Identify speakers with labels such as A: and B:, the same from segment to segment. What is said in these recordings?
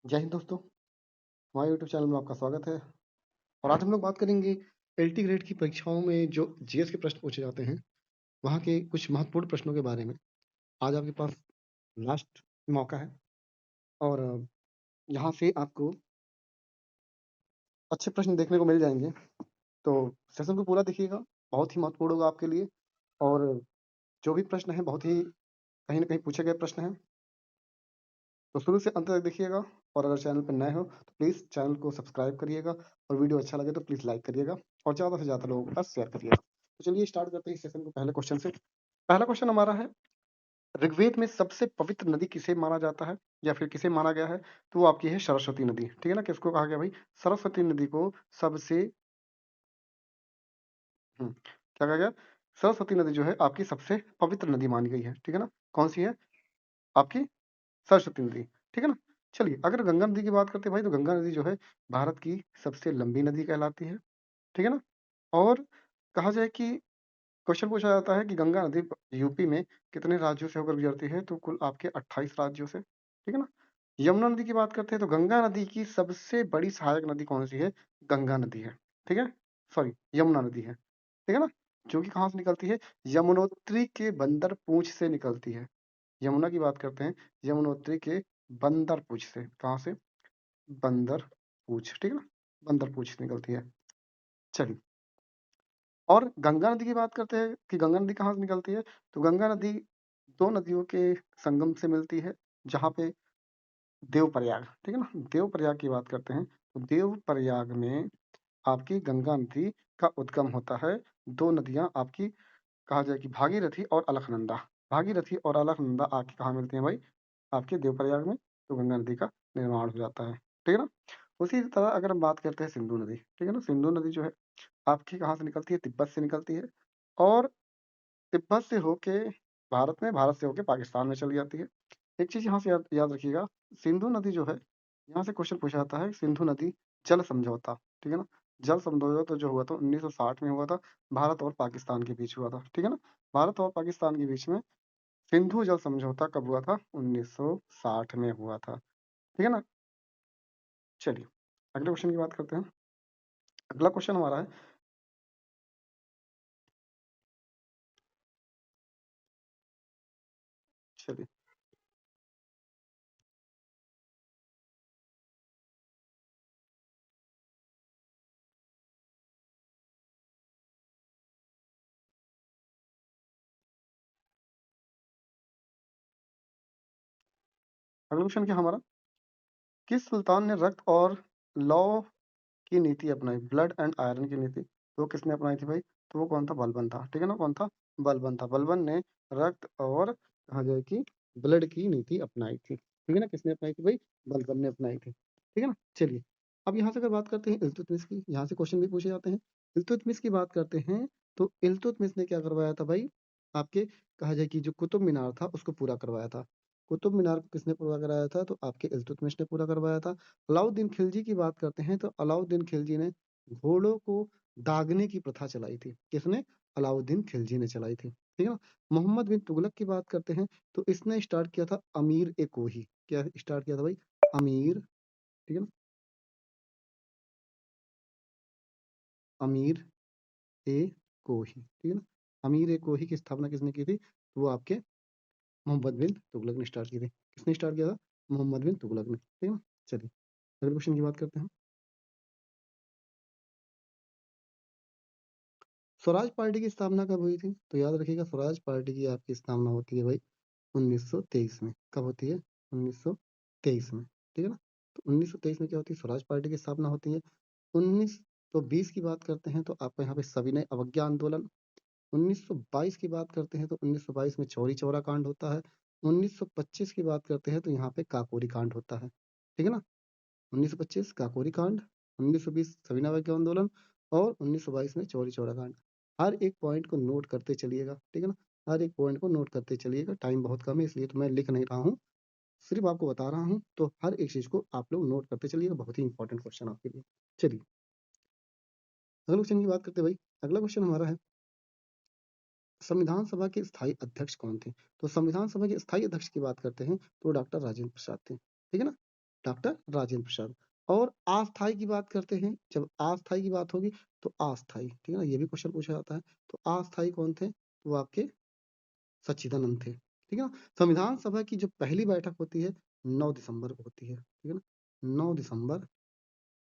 A: जय हिंद दोस्तों, हमारे यूट्यूब चैनल में आपका स्वागत है। और आज हम लोग बात करेंगे एलटी ग्रेड की परीक्षाओं में जो जीएस के प्रश्न पूछे जाते हैं, वहाँ के कुछ महत्वपूर्ण प्रश्नों के बारे में। आज आपके पास लास्ट मौका है और यहाँ से आपको अच्छे प्रश्न देखने को मिल जाएंगे। तो सेशन को पूरा देखिएगा, बहुत ही महत्वपूर्ण होगा आपके लिए। और जो भी प्रश्न है बहुत ही कहीं ना कहीं पूछे गए प्रश्न हैं, तो शुरू से अंत तक देखिएगा। और अगर चैनल पर नए हो तो प्लीज़ चैनल को सब्सक्राइब करिएगा, और वीडियो अच्छा लगे तो प्लीज़ लाइक करिएगा और ज़्यादा से ज़्यादा लोगों के पास शेयर करिएगा। तो चलिए स्टार्ट करते हैं इस सेशन को पहले क्वेश्चन से। पहला क्वेश्चन हमारा है, ऋग्वेद में सबसे पवित्र नदी किसे माना जाता है या फिर किसे माना गया है? तो वो आपकी है सरस्वती नदी। ठीक है ना, किसको कहा गया भाई? सरस्वती नदी को सबसे क्या कहा गया? सरस्वती नदी जो है आपकी सबसे पवित्र नदी मानी गई है। ठीक है ना, कौन सी है? आपकी सरस्वती नदी। ठीक है ना। चलिए, अगर गंगा नदी की बात करते हैं भाई, तो गंगा नदी जो है भारत की सबसे लंबी नदी कहलाती है। ठीक है ना। और कहा जाए कि क्वेश्चन पूछा जाता है कि गंगा नदी यूपी में कितने राज्यों से होकर गुजरती है? तो कुल आपके 28 राज्यों से। ठीक है ना। यमुना नदी की बात करते हैं, तो गंगा नदी की सबसे बड़ी सहायक नदी कौन सी है? गंगा नदी है। ठीक है, सॉरी, यमुना नदी है। ठीक है ना, जो कि कहाँ से निकलती है? यमुनोत्री के बंदर पूंछ से निकलती है। यमुना की बात करते हैं, यमुनोत्री के बंदर पूंछ से। कहाँ से? बंदर पूंछ। ठीक है ना, बंदर पूंछ से निकलती है। चलिए, और गंगा नदी की बात करते हैं कि गंगा नदी कहाँ से निकलती है? तो गंगा नदी दो नदियों के संगम से मिलती है, जहाँ पे देवप्रयाग। ठीक है ना, देवप्रयाग की बात करते हैं, तो देवप्रयाग में आपकी गंगा नदी का उद्गम होता है। दो नदियां आपकी, कहा जाए कि भागीरथी और अलकनंदा। भागीरथी और अलकनंदा आके कहाँ मिलती हैं भाई? आपके देवप्रयाग में। तो गंगा नदी का निर्माण हो जाता है। ठीक है ना। उसी तरह अगर हम बात करते हैं सिंधु नदी, ठीक है ना, सिंधु नदी जो है आपकी कहाँ से निकलती है? तिब्बत से निकलती है। और तिब्बत से होके भारत में, भारत से होके पाकिस्तान में चली जाती है। एक चीज यहाँ से याद रखिएगा, सिंधु नदी जो है, यहाँ से क्वेश्चन पूछा जाता है सिंधु नदी जल समझौता। ठीक है ना, जल समझौता जो हुआ था 1960 में हुआ था, भारत और पाकिस्तान के बीच हुआ था। ठीक है ना, भारत और पाकिस्तान के बीच में सिंधु जल समझौता कब हुआ था? 1960 में हुआ था। ठीक है ना। चलिए, अगले क्वेश्चन की बात करते हैं। अगला क्वेश्चन हमारा है, चलिए, अगला क्वेश्चन क्या हमारा? किस सुल्तान ने रक्त और लौ की नीति अपनाई? ब्लड एंड आयरन की नीति। तो वो किसने अपनाई थी भाई? तो वो कौन था? बलबन था। ठीक है ना, कौन था? बलबन था। बलबन ने रक्त और कहा जाए कि ब्लड की नीति अपनाई थी। ठीक है ना, किसने अपनाई थी भाई? बलबन ने अपनाई थी। ठीक है ना। चलिए, अब यहाँ से अगर बात करते हैं इल्तुतमिश की, यहाँ से क्वेश्चन भी पूछे जाते हैं। इल्तुतमिश की बात करते हैं, तो इल्तुतमिश ने क्या करवाया था भाई? आपके, कहा जाए कि जो कुतुब मीनार था उसको पूरा करवाया था। कुतुब मीनार को किसने पूरा कराया था? तो आपके इल्तुतमिश ने पूरा करवाया था। अलाउद्दीन खिलजी की बात करते हैं, तो अलाउद्दीन खिलजी ने घोड़ों को दागने की प्रथा चलाई थी। किसने? अलाउद्दीन खिलजी ने चलाई थी। ठीक है ना। मोहम्मद बिन तुगलक की बात करते हैं, तो इसने स्टार्ट किया था अमीर ए कोही। क्या स्टार्ट किया था भाई? अमीर। ठीक है ना, अमीर ए कोही। ठीक है ना, अमीर ए कोही की स्थापना किसने की थी? तो वो आपके मोहम्मद बिन तुगलक ने स्टार्ट की थी। किसने स्टार्ट किया था? मोहम्मद बिन तुगलक ने। ठीक है ना। चलिए, अगले क्वेश्चन की बात करते हैं। स्वराज पार्टी की स्थापना कब हुई थी? तो याद रखिएगा, स्वराज पार्टी की आपकी स्थापना होती है भाई 1923 में। कब होती है? 1923 में। ठीक है ना। तो 1923 में क्या होती है? स्वराज पार्टी की स्थापना होती है। 1920 की बात करते हैं, तो आपका यहाँ पे सविनय अवज्ञा आंदोलन। 1922 की बात करते हैं, तो 1922 में चौरी चौरा कांड होता है। 1925 की बात करते हैं, तो यहाँ पे काकोरी कांड होता है। ठीक है ना, 1925 काकोरी कांड, 1920 सविनय अवज्ञा आंदोलन, और 1922 में चौरी चौरा कांड। हर एक पॉइंट को नोट करते चलिएगा। ठीक है ना, हर एक पॉइंट को नोट करते चलिएगा। टाइम बहुत कम है, इसलिए तो मैं लिख नहीं रहा हूँ, सिर्फ आपको बता रहा हूँ। तो हर एक चीज को आप लोग नोट करते चलिएगा, बहुत ही इंपॉर्टेंट क्वेश्चन आपके लिए। चलिए, अगले क्वेश्चन की बात करते हैं भाई। अगला क्वेश्चन हमारा है, संविधान सभा के स्थायी अध्यक्ष कौन थे? तो संविधान सभा के स्थायी अध्यक्ष की बात करते हैं, तो डॉक्टर राजेंद्र प्रसाद थे। ठीक है ना। डॉक्टर राजेंद्र प्रसाद। और अस्थाई की बात करते हैं, जब अस्थाई की बात होगी तो अस्थाई, ठीक है ना, ये भी क्वेश्चन पूछा जाता है। तो अस्थाई कौन थे? तो वो आपके सच्चिदानंद थे, ठीक है ना। संविधान सभा की जो पहली बैठक होती है 9 दिसंबर को होती है, ठीक है ना, 9 दिसंबर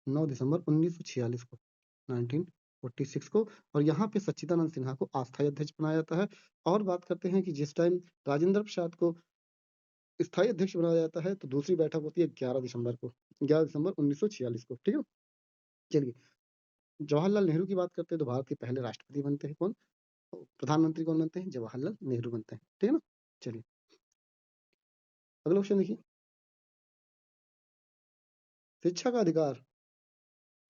A: 1946 को, 1946 को। और यहाँ पे सच्चिदानंद सिन्हा को अस्थायी अध्यक्ष बनाया जाता है। और बात करते हैं कि जिस टाइम राजेंद्र प्रसाद को स्थायी अध्यक्ष बनाया जाता है तो दूसरी बैठक होती है 11 दिसंबर को, 11 दिसंबर 1946 को, ठीक है। चलिए, जवाहरलाल नेहरू की बात करते हैं तो भारत के पहले राष्ट्रपति बनते हैं कौन? प्रधानमंत्री कौन बनते हैं? जवाहरलाल नेहरू बनते हैं, ठीक है ना। चलिए, अगला क्वेश्चन देखिए, शिक्षा का अधिकार,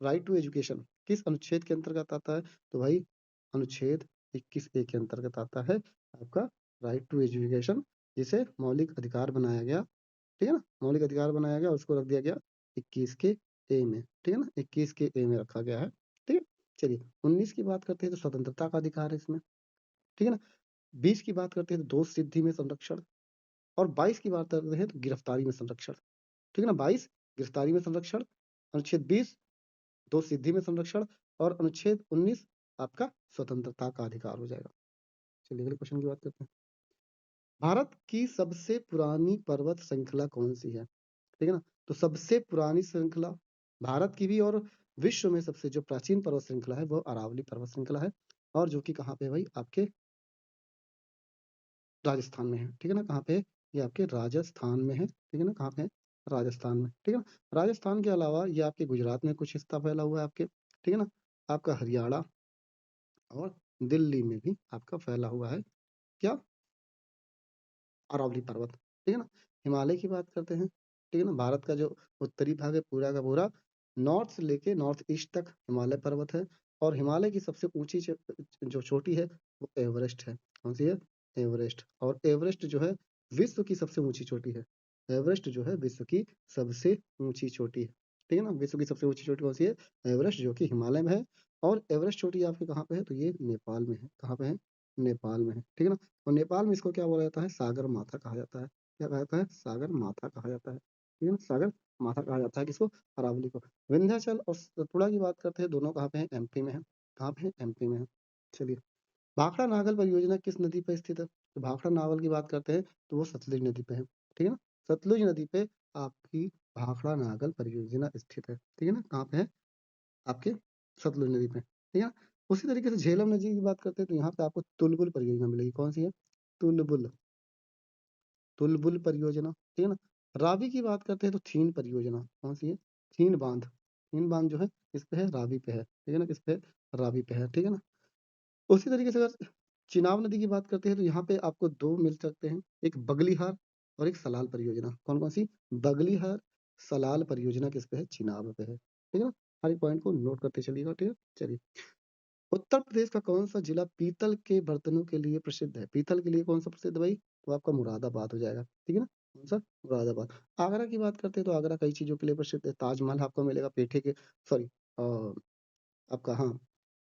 A: राइट टू एजुकेशन, किस अनुच्छेद के अंतर्गत आता है? तो भाई अनुच्छेद 21A के अंतर्गत आता है आपका राइट टू एजुकेशन, जिसे मौलिक अधिकार बनाया गया, ठीक है ना, मौलिक अधिकार बनाया गया, उसको रख दिया गया 21 के ए में, ठीक है ना, 21 के ए में रखा गया है, ठीक है। चलिए, 19 की बात करते हैं तो स्वतंत्रता का अधिकार है इसमें, ठीक है ना। 20 की बात करते हैं तो दोष सिद्धि में संरक्षण। और 22 की बात करते हैं तो गिरफ्तारी में संरक्षण, ठीक है ना। 22 गिरफ्तारी में संरक्षण, अनुच्छेद 20 दो सिद्धि में संरक्षण, और अनुच्छेद 19 आपका स्वतंत्रता का अधिकार हो जाएगा। चलिए अगले क्वेश्चन की बात करते हैं, भारत की सबसे पुरानी पर्वत श्रृंखला कौन सी है? ठीक है ना, तो सबसे पुरानी श्रृंखला भारत की भी और विश्व में सबसे जो प्राचीन पर्वत श्रृंखला है वो अरावली पर्वत श्रृंखला है, और जो कि कहाँ पे है भाई? आपके राजस्थान में है, ठीक है ना। कहाँ पे? ये आपके राजस्थान में है, ठीक है ना। कहाँ पे है? राजस्थान में, ठीक है ना। राजस्थान के अलावा ये आपके गुजरात में कुछ हिस्सा फैला हुआ है आपके, ठीक है ना। आपका हरियाणा और दिल्ली में भी आपका फैला हुआ है क्या? अरावली पर्वत, ठीक है ना। हिमालय की बात करते हैं, ठीक है ना। भारत का जो उत्तरी भाग है पूरा का पूरा नॉर्थ से लेके नॉर्थ ईस्ट तक हिमालय पर्वत है। और हिमालय की सबसे ऊंची जो चोटी है वो एवरेस्ट है। कौन सी है? एवरेस्ट। और एवरेस्ट जो है विश्व की सबसे ऊंची चोटी है। एवरेस्ट जो है विश्व की सबसे ऊंची चोटी है, ठीक है ना। विश्व की सबसे ऊंची चोटी कौन सी है? एवरेस्ट, जो कि हिमालय में है। और एवरेस्ट चोटी आपके कहाँ पे है? तो ये नेपाल में है। कहाँ पे है? नेपाल में है, ठीक है ना। और नेपाल में इसको क्या बोला जाता है? सागर माथा कहा जाता है। क्या कहा जाता है? सागर माथा कहा जाता है, ठीक है ना। सागर माथा कहा जाता है किसको? अरावली को। विंध्याचल और सतपुड़ा की बात करते हैं, दोनों कहाँ पे हैं? एमपी में है। कहाँ पे है? एमपी में है। चलिए, भाखड़ा नागल परियोजना किस नदी पर स्थित है? तो भाखड़ा नावल की बात करते हैं तो वो सतलुज नदी पे है, ठीक है ना। सतलुज नदी पे आपकी भाखड़ा नागल परियोजना स्थित है, ठीक है ना। कहाँ पे है? आपके सतलुज नदी पे, ठीक है। उसी तरीके से झेलम नदी की बात करते हैं तो यहाँ पे आपको तुलबुल परियोजना मिलेगी। कौन सी है? तुलबुल, तुलबुल परियोजना, ठीक है ना। रावी की बात करते हैं तो थीन परियोजना। कौन सी है? थीन बांध। थीन बांध जो है किस पे है? रावी पे है, ठीक है ना। किस पे? रावी पे है, ठीक है ना। उसी तरीके से अगर चिनाब नदी की बात करते हैं तो यहाँ पे आपको दो मिल सकते हैं, एक बगलीहार और एक सलाल परियोजना। कौन कौन सी? बगलीहार, सलाल परियोजना किस पे है? चिनाब पे है, ठीक है ना। हर एक पॉइंट को नोट करते चलिएगा, ठीक है। चलिए, उत्तर प्रदेश का कौन सा जिला पीतल के बर्तनों के लिए प्रसिद्ध है? पीतल के लिए कौन सा प्रसिद्ध है भाई? तो आपका मुरादाबाद हो जाएगा, ठीक है ना। कौन सा? मुरादाबाद। आगरा की बात करते हैं तो आगरा कई चीजों के लिए प्रसिद्ध है। ताजमहल आपको मिलेगा पेठे के, सॉरी, आपका, हाँ,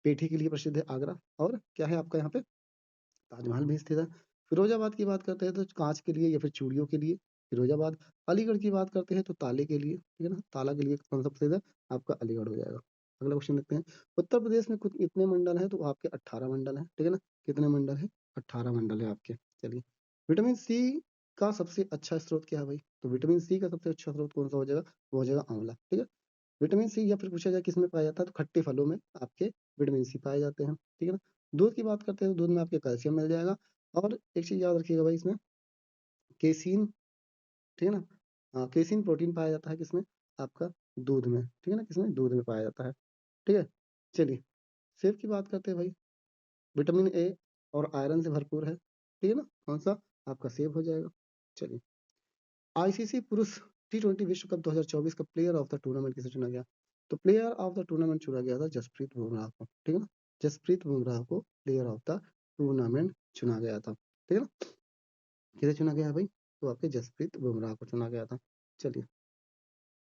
A: पेठे के लिए प्रसिद्ध है आगरा। और क्या है आपका यहाँ पे? ताजमहल भी स्थित है। फिरोजाबाद की बात करते हैं तो कांच के लिए या फिर चूड़ियों के लिए फिरोजाबाद। अलीगढ़ की बात करते हैं तो ताले के लिए, ठीक है ना। ताला के लिए कौन सा प्रसिद्ध है? आपका अलीगढ़ हो जाएगा। अगला क्वेश्चन देखते हैं, उत्तर प्रदेश में कुछ कितने मंडल हैं? तो आपके 18 मंडल हैं, ठीक है ना। कितने मंडल है? 18 मंडल है आपके। चलिए, विटामिन सी का सबसे अच्छा स्रोत क्या है भाई? तो विटामिन सी का सबसे अच्छा स्रोत कौन सा हो जाएगा? वो हो जाएगा आंवला, ठीक है। विटामिन सी या फिर पूछा जाए किस में पाया जाता है, तो खट्टे फलों में आपके विटामिन सी पाए जाते हैं, ठीक है ना। दूध की बात करते हैं तो दूध में आपके कैल्शियम मिल जाएगा। और एक चीज याद रखिएगा भाई, इसमें केसीन, ठीक है ना। हाँ, केसीन प्रोटीन पाया जाता है किसमें? आपका दूध में, ठीक है ना। किसमें? दूध में पाया जाता है, ठीक है। चलिए, सेब की बात करते हैं भाई, विटामिन ए और आयरन से भरपूर है, ठीक है ना। कौन सा? आपका सेब हो जाएगा। चलिए, आईसीसी पुरुष T20 विश्व कप 2024 का प्लेयर ऑफ द टूर्नामेंट किसे चुना गया? तो प्लेयर ऑफ द टूर्नामेंट चुना गया था जसप्रीत बुमराह को, ठीक है ना। जसप्रीत बुमराह को प्लेयर ऑफ द टूर्नामेंट चुना गया था, ठीक है ना। किसे चुना गया है भाई? तो आपके जसप्रीत बुमराह को चुना गया था। चलिए,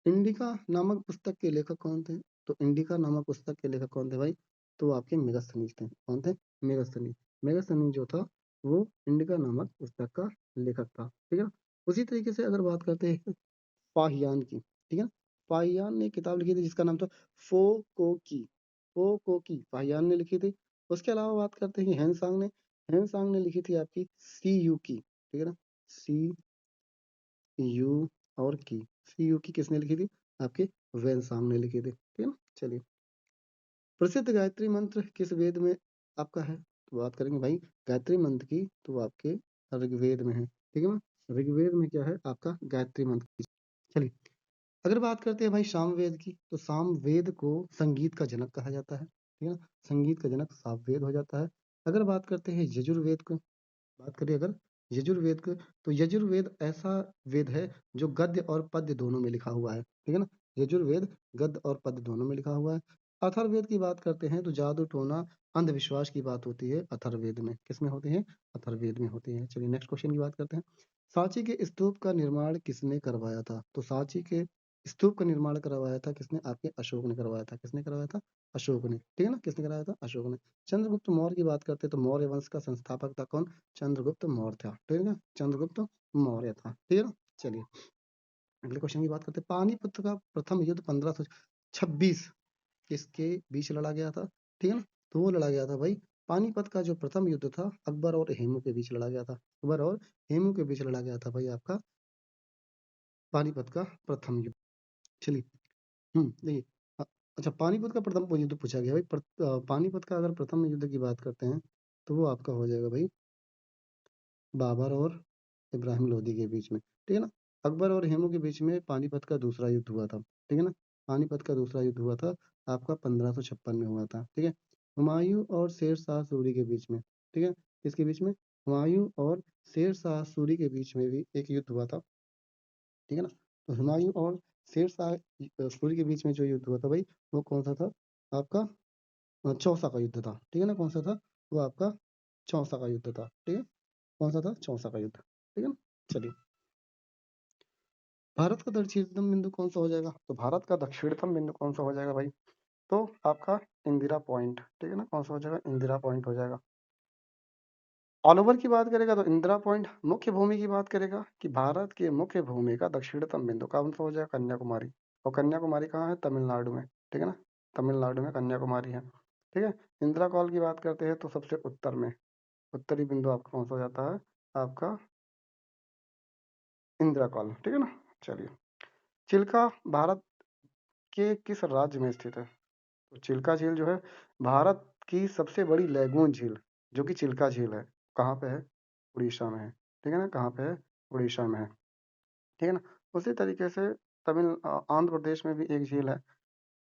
A: इंडिका नामक पुस्तक के लेखक कौन थे? तो इंडिका नामक पुस्तक के लेखक कौन थे भाई? तो आपके मेगास्थनीज थे। कौन थे? मेगास्थनीज। मेगास्थनीज जो था वो इंडिका नामक पुस्तक का लेखक था, ठीक है ना। उसी तरीके से अगर बात करते हैं फाहियान की, ठीक है ना। फाहियान ने किताब लिखी थी जिसका नाम था फो को की फाहियान ने लिखी थी। उसके अलावा बात करते हैं हेनसांग ने लिखी थी आपकी सी यू की, ठीक है ना, सी यू और की, सी यू की किसने लिखी थी, आपके वेनसांग ने लिखी थी, ठीक है ना। चलिए, प्रसिद्ध गायत्री मंत्र किस वेद में आपका है, तो बात करेंगे भाई गायत्री मंत्र की, तो वो आपके ऋग्वेद में है, ठीक है ना। ऋग्वेद में क्या है आपका गायत्री मंत्र की। चलिए, अगर बात करते हैं भाई सामवेद की, तो सामवेद को संगीत का जनक कहा जाता है, ठीक है ना। संगीत का जनक सामवेद हो जाता है। अगर बात करते हैं यजुर्वेद को, बात करें अगर यजुर्वेद को, तो यजुर्वेद ऐसा वेद है जो गद्य और पद्य दोनों में लिखा हुआ है, ठीक है ना। यजुर्वेद गद्य और पद्य दोनों में लिखा हुआ है। अथर्ववेद की बात करते हैं तो जादू टोना अंधविश्वास की बात होती है अथर्ववेद में, किसमें होती है, अथर्ववेद में होती है। चलिए नेक्स्ट क्वेश्चन की बात करते हैं। सांची के स्तूप का निर्माण किसने करवाया था, तो सांची के स्तूप का निर्माण करवाया था किसने, आपके अशोक ने करवाया था, किसने करवाया था, अशोक ने, ठीक है ना, किसने कराया था, अशोक ने। चंद्रगुप्त मौर्य की बात करते हैं तो मौर्य वंश का संस्थापक था कौन, चंद्रगुप्त मौर्य था, ठीक है ना, चंद्रगुप्त मौर्य था, ठीक है ना। चलिए अगले क्वेश्चन की बात करते हैं। पानीपत का प्रथम युद्ध 1526 किसके बीच लड़ा गया था, ठीक है ना, तो वो लड़ा गया था भाई, पानीपत का जो प्रथम युद्ध था अकबर और हेमू के बीच लड़ा गया था, अकबर और हेमू के बीच लड़ा गया था भाई आपका पानीपत का प्रथम युद्ध। चलिए देखिए, अच्छा पानीपत का प्रथम युद्ध पूछा गया भाई, पानीपत का अगर प्रथम युद्ध की बात करते हैं तो वो आपका हो जाएगा भाई बाबर और इब्राहिम लोदी के बीच में, ठीक है ना। अकबर और हेमू के बीच में पानीपत का दूसरा युद्ध हुआ था, ठीक है ना। पानीपत का दूसरा युद्ध हुआ था आपका 1556 में हुआ था, ठीक है। हुमायूं और शेर शाह सूरी के बीच में, ठीक है, किसके बीच में, हुमायूं और शेर शाह सूरी के बीच में भी एक युद्ध हुआ था, ठीक है ना। तो हुमायूं और शेर शाह सूरी के बीच में जो युद्ध हुआ था भाई, वो कौन सा था, आपका चौसा का युद्ध था, ठीक है ना, कौन सा था, वो आपका चौसा का युद्ध था, ठीक है, कौन सा था, चौसा का युद्ध, ठीक है ना। चलिए, भारत का दक्षिणतम बिंदु कौन सा हो जाएगा, तो भारत का दक्षिणतम बिंदु कौन सा हो जाएगा भाई, तो आपका इंदिरा पॉइंट, ठीक है ना, कौन सा हो जाएगा, इंदिरा पॉइंट हो जाएगा। ऑल ओवर की बात करेगा तो इंदिरा पॉइंट, मुख्य भूमि की बात करेगा कि भारत के मुख्य भूमि का दक्षिणतम बिंदु कौन सा हो जाएगा, कन्याकुमारी, और कन्याकुमारी कहाँ है, तमिलनाडु में, ठीक है ना, तमिलनाडु में कन्याकुमारी है, ठीक है। इंदिरा कॉल की बात करते हैं तो सबसे उत्तर में, उत्तरी बिंदु आपका कौन सा हो जाता है, आपका इंदिरा कॉल, ठीक है ना। चलिए, चिल्का भारत के किस राज्य में स्थित है, तो चिल्का झील जो है भारत की सबसे बड़ी लैगून झील जो कि चिल्का झील है, कहाँ पे है, उड़ीसा में है, ठीक है ना, कहाँ पे है, उड़ीसा में है, ठीक है ना। उसी तरीके से आंध्र प्रदेश में भी एक झील है,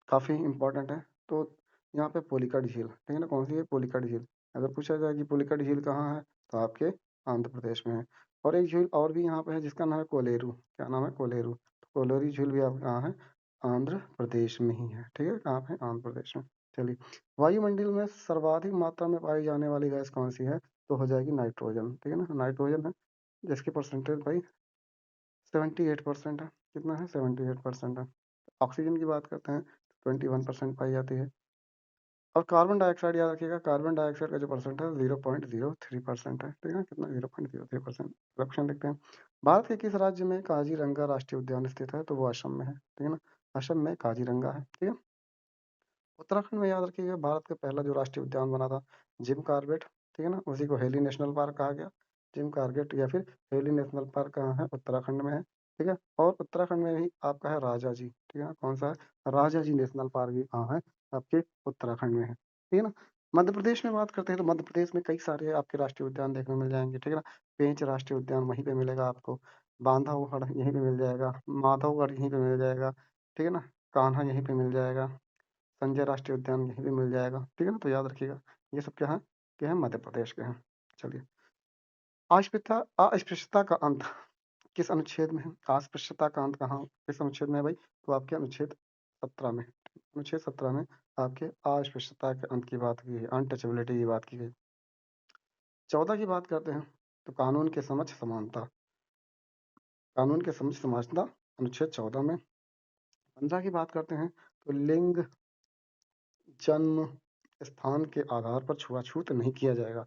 A: काफ़ी इंपॉर्टेंट है, तो यहाँ पे पुलिकट झील, ठीक है ना, कौन सी है, पुलिकट झील। अगर पूछा जाए कि पुलिकट झील कहाँ है, तो आपके आंध्र प्रदेश में है। और एक झील और भी यहाँ पे है जिसका नाम है कोलेरू, क्या नाम है, कोलेरू, तो कोलेरू झील भी आप कहाँ है, आंध्र प्रदेश में ही है, ठीक है, कहाँ पे, आंध्र प्रदेश में। चलिए, वायुमंडल में सर्वाधिक मात्रा में पाई जाने वाली गैस कौन सी है, तो हो जाएगी नाइट्रोजन, ठीक है ना, नाइट्रोजन है, जिसकी परसेंटेज भाई 78% है, कितना है, 78% है। ऑक्सीजन की बात करते हैं 21% पाई जाती है। और कार्बन डाइऑक्साइड याद रखिएगा, कार्बन डाइऑक्साइड का जो परसेंट है 0.03% है, ठीक है, कितना, 0.03%। क्वेश्चन देखते हैं, भारत के किस राज्य में काजीरंगा राष्ट्रीय उद्यान स्थित है, तो वो असम में है, ठीक है ना, असम में काजीरंगा है, ठीक है। उत्तराखंड में याद रखिएगा भारत का पहला जो राष्ट्रीय उद्यान बना था जिम कार्बेट, ठीक है ना, उसी को हेली नेशनल पार्क कहा गया, जिम कार्बेट या फिर हेली नेशनल पार्क कहाँ है, उत्तराखंड में है, ठीक है। और उत्तराखंड में भी आपका है राजा जी, ठीक है ना, कौन सा है, राजा जी नेशनल पार्क भी कहाँ है, आपके उत्तराखंड में है, ठीक है ना। मध्य प्रदेश में बात करते हैं तो मध्य प्रदेश में कई सारे आपके राष्ट्रीय उद्यान देखने को मिल जाएंगे, ठीक है ना। पेंच राष्ट्रीय उद्यान वहीं पे मिलेगा आपको, बांधवगढ़ यहीं पे मिल जाएगा, माधवगढ़ यहीं पे मिल जाएगा, ठीक है ना, कान्हा यहीं पे मिल जाएगा, संजय राष्ट्रीय उद्यान यहीं पे मिल जाएगा, ठीक है ना, तो याद रखिएगा ये सब क्या है, मध्य प्रदेश के हैं। चलिए, अस्पृश्यता का अंत किस अनुच्छेद में है, अस्पृश्यता का अंत कहाँ किस अनुच्छेद में है भाई, तो आपके अनुच्छेद 17 में, अनुच्छेद 17 में आपके अस्पृश्यता के अंत की बात की गई, अनटचेबिलिटी की बात की गई। 14 की बात करते हैं तो कानून के समक्ष समानता, कानून के समक्ष समानता अनुच्छेद 14 में। 15 की बात करते हैं तो लिंग, जन्म स्थान के आधार पर छुआछूत नहीं किया जाएगा,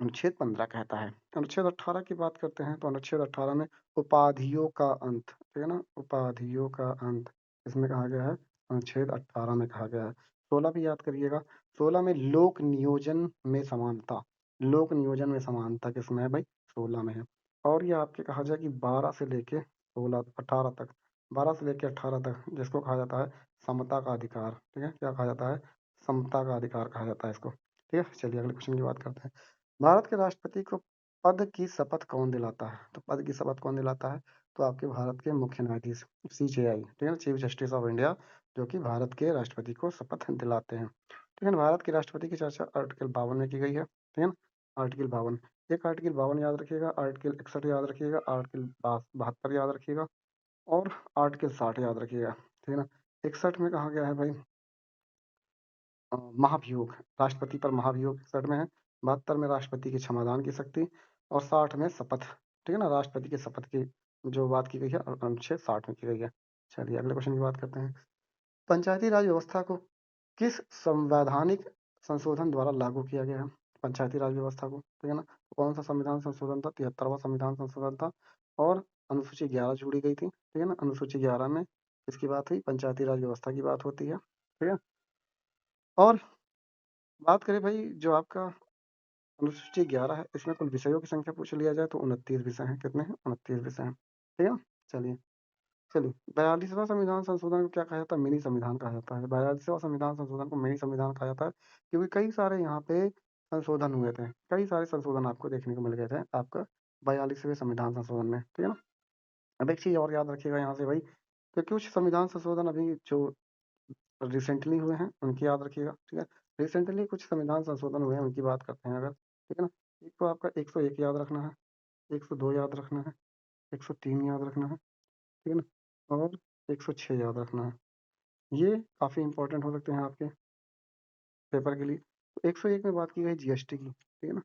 A: अनुच्छेद 15 कहता है। अनुच्छेद 18 की बात करते हैं तो अनुच्छेद 18 में उपाधियों का अंत, ठीक है ना, उपाधियों का अंत इसमें कहा गया है, अनुच्छेद 18 में कहा गया है। 16 भी याद करिएगा, 16 में लोक नियोजन में समानता, लोक नियोजन में समानता किसमें है भाई, 16 में है। और ये आपके कहा जाए कि 12 से लेके 16 18 तक, 12 से लेके 18 तक जिसको कहा जाता है समता का अधिकार, ठीक है, क्या कहा जाता है, समता का अधिकार कहा जाता है इसको, ठीक है। चलिए अगले क्वेश्चन की बात करते हैं। भारत के राष्ट्रपति को पद की शपथ कौन दिलाता है, तो पद की शपथ कौन दिलाता है, तो आपके भारत के मुख्य न्यायाधीश CJI, ठीक है ना, चीफ जस्टिस ऑफ इंडिया, जो कि भारत के राष्ट्रपति को शपथ दिलाते हैं, ठीक है ना। भारत के राष्ट्रपति की चर्चा आर्टिकल 52 में की गई है, ठीक है ना, आर्टिकल 52, एक आर्टिकल 52 याद रखिएगा, आर्टिकल 61 याद रखिएगा, आर्टिकल 72 याद रखिएगा, और आर्टिकल 60 याद रखिएगा, ठीक है ना। 61 में कहा गया है भाई महाभियोग, राष्ट्रपति पर महाभियोग 61 में है, 72 में राष्ट्रपति की क्षमादान की शक्ति, और 60 में शपथ, ठीक है ना, राष्ट्रपति की शपथ की जो बात की गई है अनुच्छेद 60 में की गई है। चलिए अगले क्वेश्चन की बात करते हैं। पंचायती राज व्यवस्था को किस संवैधानिक संशोधन द्वारा लागू किया गया है, पंचायती राज व्यवस्था को, ठीक है ना, कौन सा संविधान संशोधन था, 73वां संविधान संशोधन था, और अनुसूची 11 जोड़ी गई थी, ठीक है ना, अनुसूची 11 में किसकी बात हुई, पंचायती राज व्यवस्था की बात होती है, ठीक है। और बात करें भाई जो आपका अनुसूची 11 है, इसमें कुल विषयों की संख्या पूछ लिया जाए तो 29 विषय हैं, कितने हैं, 29 विषय हैं, ठीक है ना। चलिए चलिए 42वां संविधान संशोधन को क्या कहा जाता है, मिनी संविधान कहा जाता है। 42वां संविधान संशोधन को मिनी संविधान कहा जाता है, क्योंकि कई सारे यहाँ पे संशोधन हुए थे, कई सारे संशोधन आपको देखने को मिल गए थे आपका 42वें संविधान संशोधन में, ठीक है ना। अब एक चीज और याद रखिएगा यहाँ से भाई, कि कुछ संविधान संशोधन अभी जो रिसेंटली हुए हैं उनकी याद रखिएगा, ठीक है। रिसेंटली कुछ संविधान संशोधन हुए हैं उनकी बात करते हैं अगर, ठीक है ना। एक तो आपका 101 याद रखना है, 102 याद रखना है, 103 याद रखना है, ठीक है ना, और 106 याद रखना है। ये काफ़ी इंपॉर्टेंट हो सकते हैं आपके पेपर के लिए। तो 101 में बात की गई जीएसटी की, ठीक है ना,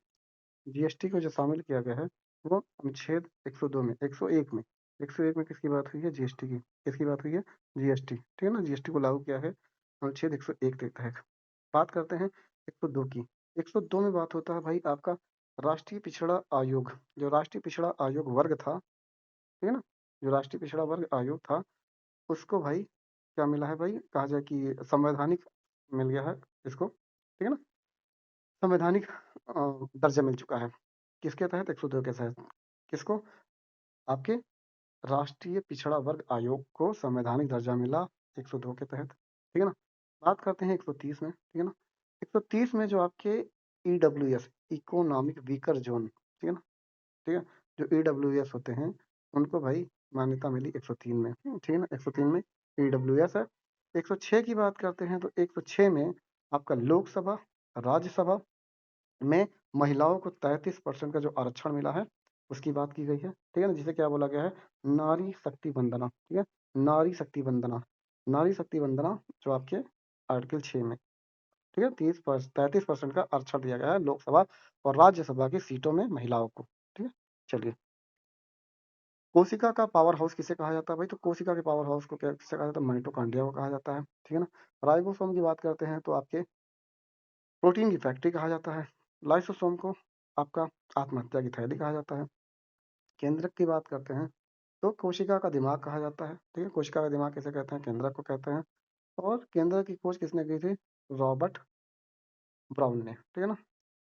A: जीएसटी को जो शामिल किया गया है वो अनुच्छेद 102 में, 101 में, 101 में किसकी बात हुई है, जीएसटी की, किसकी बात हुई है, जीएसटी, ठीक है ना, जीएसटी को लागू किया है अनुच्छेद 101 के तहत। बात करते हैं 102 की, 102 में बात होता है भाई आपका राष्ट्रीय पिछड़ा आयोग, जो राष्ट्रीय पिछड़ा आयोग वर्ग था, ठीक है ना, जो राष्ट्रीय पिछड़ा वर्ग आयोग था उसको भाई क्या मिला है भाई, कहा जाए कि संवैधानिक मिल गया है इसको, ठीक है ना, संवैधानिक दर्जा मिल चुका है, किसके तहत, 102 के तहत, किसको, आपके राष्ट्रीय पिछड़ा वर्ग आयोग को संवैधानिक दर्जा मिला 102 के तहत, ठीक है ना। बात करते हैं 130 में, ठीक है ना, 130 में जो आपके ईडब्ल्यूएस, इकोनॉमिक वीकर जोन, ठीक है ना, ठीक है, जो ईडब्ल्यूएस होते हैं उनको भाई मान्यता मिली 103 में, ठीक है ना, 103 में ईडब्ल्यूएस है। 106 की बात करते हैं तो 106 में आपका लोकसभा राज्यसभा में महिलाओं को 33% का जो आरक्षण मिला है उसकी बात की गई है, ठीक है ना, जिसे क्या बोला गया है, नारी शक्ति वंदना, ठीक है, नारी शक्ति वंदना, नारी शक्ति वंदना जो आपके आर्टिकल 6 में, ठीक है, 33% का आरक्षण दिया गया है लोकसभा और राज्यसभा की सीटों में महिलाओं को, ठीक है। चलिए कोशिका का पावर हाउस किसे कहा जाता है भाई, तो कोशिका के पावर हाउस को क्या किसे कहा जाता है, माइटोकॉन्ड्रिया को कहा जाता है, ठीक है ना। राइबोसोम की बात करते हैं तो आपके प्रोटीन की फैक्ट्री कहा जाता है। लाइसोसोम को आपका आत्महत्या की थैली कहा जाता है। केंद्रक की बात करते हैं तो कोशिका का दिमाग कहा जाता है, ठीक है, कोशिका का दिमाग किसे कहते हैं, केंद्रक को कहते हैं। और केंद्रक की खोज किसने की थी, रॉबर्ट ब्राउन ने, ठीक है ना,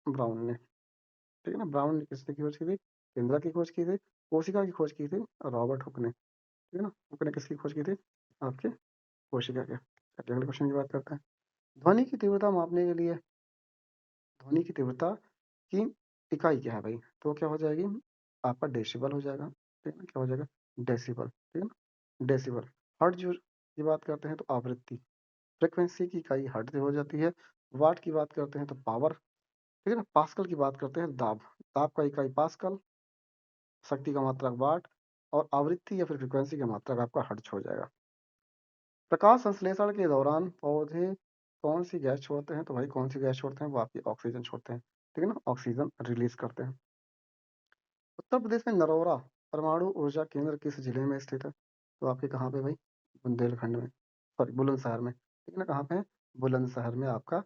A: ब्राउन ने, ठीक है ना, ब्राउन ने किसने की खोज की थी, केंद्रक की खोज की थी। कोशिका की खोज की थी रॉबर्ट हुक ने, ठीक है ना, हुक ने किसकी खोज की थी, आपके कोशिका के। चलिए अगले क्वेश्चन की बात करते हैं। ध्वनि की तीव्रता मापने के लिए ध्वनि की तीव्रता की इकाई क्या है भाई, तो क्या हो जाएगी, आपका डेसिबल हो जाएगा, ठीक है ना, क्या हो जाएगा, डेसिबल, ठीक है ना, डेसिबल। हर्ट्ज की बात करते हैं तो आवृत्ति, फ्रिक्वेंसी की इकाई हर्ट्ज हो जाती है। वाट की बात करते हैं तो पावर, ठीक है ना। पास्कल की बात करते हैं दाब, दाब का इकाई पास्कल, शक्ति का मात्रक वाट, और आवृत्ति या फिर फ्रिक्वेंसी का मात्रक आपका हर्ट्ज हो जाएगा। प्रकाश संश्लेषण के दौरान पौधे कौन सी गैस छोड़ते हैं, तो भाई कौन सी गैस छोड़ते हैं, वो आपकी ऑक्सीजन छोड़ते हैं, ठीक है ना, ऑक्सीजन रिलीज करते हैं। उत्तर प्रदेश में नरोरा परमाणु ऊर्जा केंद्र किस जिले में स्थित है, तो आपके कहाँ पे भाई, बुंदेलखंड में, सॉरी बुलंदशहर में, ठीक है ना, कहाँ पे है, बुलंदशहर में आपका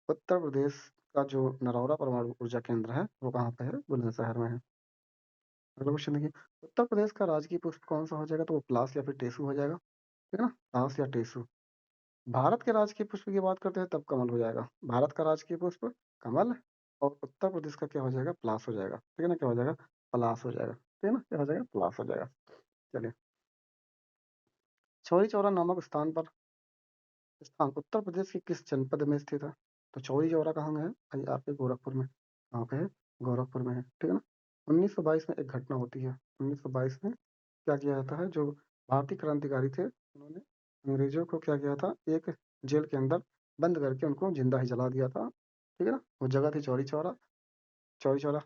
A: उत्तर प्रदेश का जो नरौरा परमाणु ऊर्जा केंद्र है वो कहाँ पे है? बुलंदशहर में है। अगला क्वेश्चन देखिए, उत्तर प्रदेश का राजकीय पुष्प कौन सा हो जाएगा? तो वो पलाश या फिर टेसू हो जाएगा, ठीक है ना, पलाश या टेसू। भारत के राजकीय पुष्प की बात करते हैं तब कमल हो जाएगा। भारत का राजकीय पुष्प कमल, और उत्तर प्रदेश का क्या हो जाएगा? पलाश हो जाएगा, ठीक है ना, क्या हो जाएगा? पलाश हो जाएगा, ठीक है ना, क्या हो जाएगा? पलाश हो जाएगा। चलिए, चौरी चौरा नामक स्थान उत्तर प्रदेश के किस जनपद में स्थित है? तो चौरी चौरा कहाँ है भाई? आपके गोरखपुर में। कहाँ पे है? गोरखपुर में है, ठीक है ना। 1922 में एक घटना होती है। 1922 में क्या किया जाता है? जो भारतीय क्रांतिकारी थे उन्होंने अंग्रेजों को क्या किया था? एक जेल के अंदर बंद करके उनको जिंदा ही जला दिया था, ठीक है ना। वो जगह थी चौरी चौरा। चौरी चौरा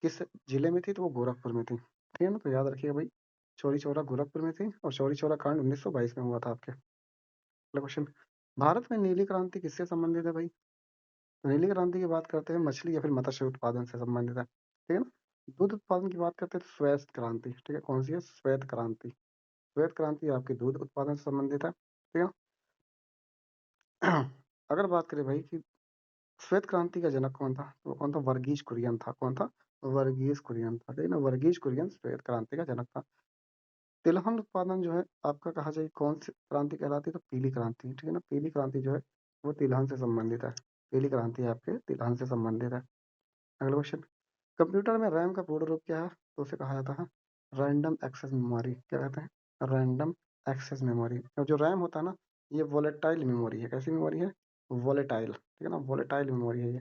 A: किस जिले में थी? तो वो गोरखपुर में थी, ठीक है ना। तो याद रखिएगा भाई, चौरी चौरा गोरखपुर में थी और चौरी चौरा कांड 1922 में हुआ था आपके। अगला क्वेश्चन, भारत में नीली क्रांति किससे संबंधित है भाई? तो नीली क्रांति की बात करते हैं मछली या फिर मत्स्य उत्पादन से संबंधित है, ठीक है ना। दूध उत्पादन की बात करते हैं तो श्वेत क्रांति, ठीक है, कौन सी है? श्वेत क्रांति। श्वेत क्रांति आपकी दूध उत्पादन से संबंधित है, ठीक है ना। अगर बात करें भाई कि श्वेत क्रांति का जनक कौन था, तो वो कौन था? वर्गीज कुरियन था। कौन था? वर्गीज कुरियन था, ठीक है ना। वर्गीज कुरियन श्वेत क्रांति का जनक था। तिलहन उत्पादन जो है आपका कहा जाए कौन सी क्रांति कहलाती है? तो पीली क्रांति, ठीक है ना। पीली क्रांति जो है वो तिलहन से संबंधित है। पीली क्रांति आपके तिलहन से संबंधित है। अगला क्वेश्चन, कंप्यूटर में रैम का पूर्ण रूप क्या है? तो उसे कहा जाता है रैंडम एक्सेस मेमोरी। क्या कहते हैं? Random access memory. और जो रैम होता है ना, ये वोलेटाइल मेमोरी है। कैसी मेमोरी है? वोलेटाइल, ठीक है ना, वोलेटाइल मेमोरी है ये।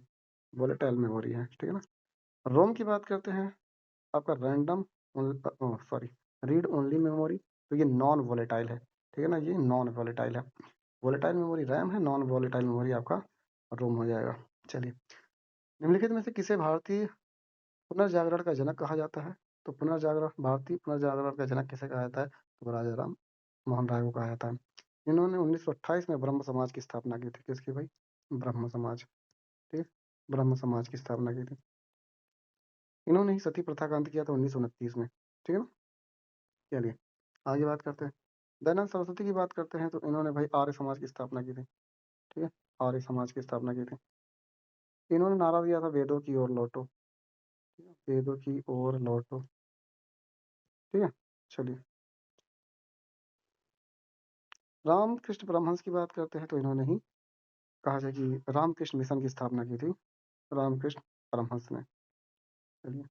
A: वोलेटाइल मेमोरी है, ठीक है ना। रोम की बात करते हैं, आपका random sorry read only memory. तो ये नॉन वोलेटाइल है, ठीक है ना, ये नॉन वोलेटाइल है। वोलेटाइल मेमोरी रैम है, नॉन वोलेटाइल मेमोरी आपका रोम हो जाएगा। चलिए, निम्नलिखित में से किसे भारतीय पुनर्जागरण का जनक कहा जाता है? तो पुनर्जागरण, भारतीय पुनर्जागरण का जनक किसे कहा जाता है? तो राजा राम मोहन राय को कहा जाता है। इन्होंने 1928 में ब्रह्म समाज की स्थापना की थी। किसकी भाई? ब्रह्म समाज, ठीक है, ब्रह्म समाज की स्थापना की थी। इन्होंने ही सती प्रथा का अंत किया था 1929 में, ठीक है ना। चलिए, आगे बात करते हैं। दयानंद सरस्वती की बात करते हैं तो इन्होंने भाई आर्य समाज की स्थापना की थी, ठीक है, आर्य समाज की स्थापना की थी। इन्होंने नारा दिया था वेदों की ओर लौटो, ठीक है, वेदों की ओर लौटो, ठीक है। चलिए, रामकृष्ण परमहंस की बात करते हैं तो इन्होंने ही कहा जाए कि रामकृष्ण मिशन की स्थापना की थी, रामकृष्ण परमहंस ने। चलिए,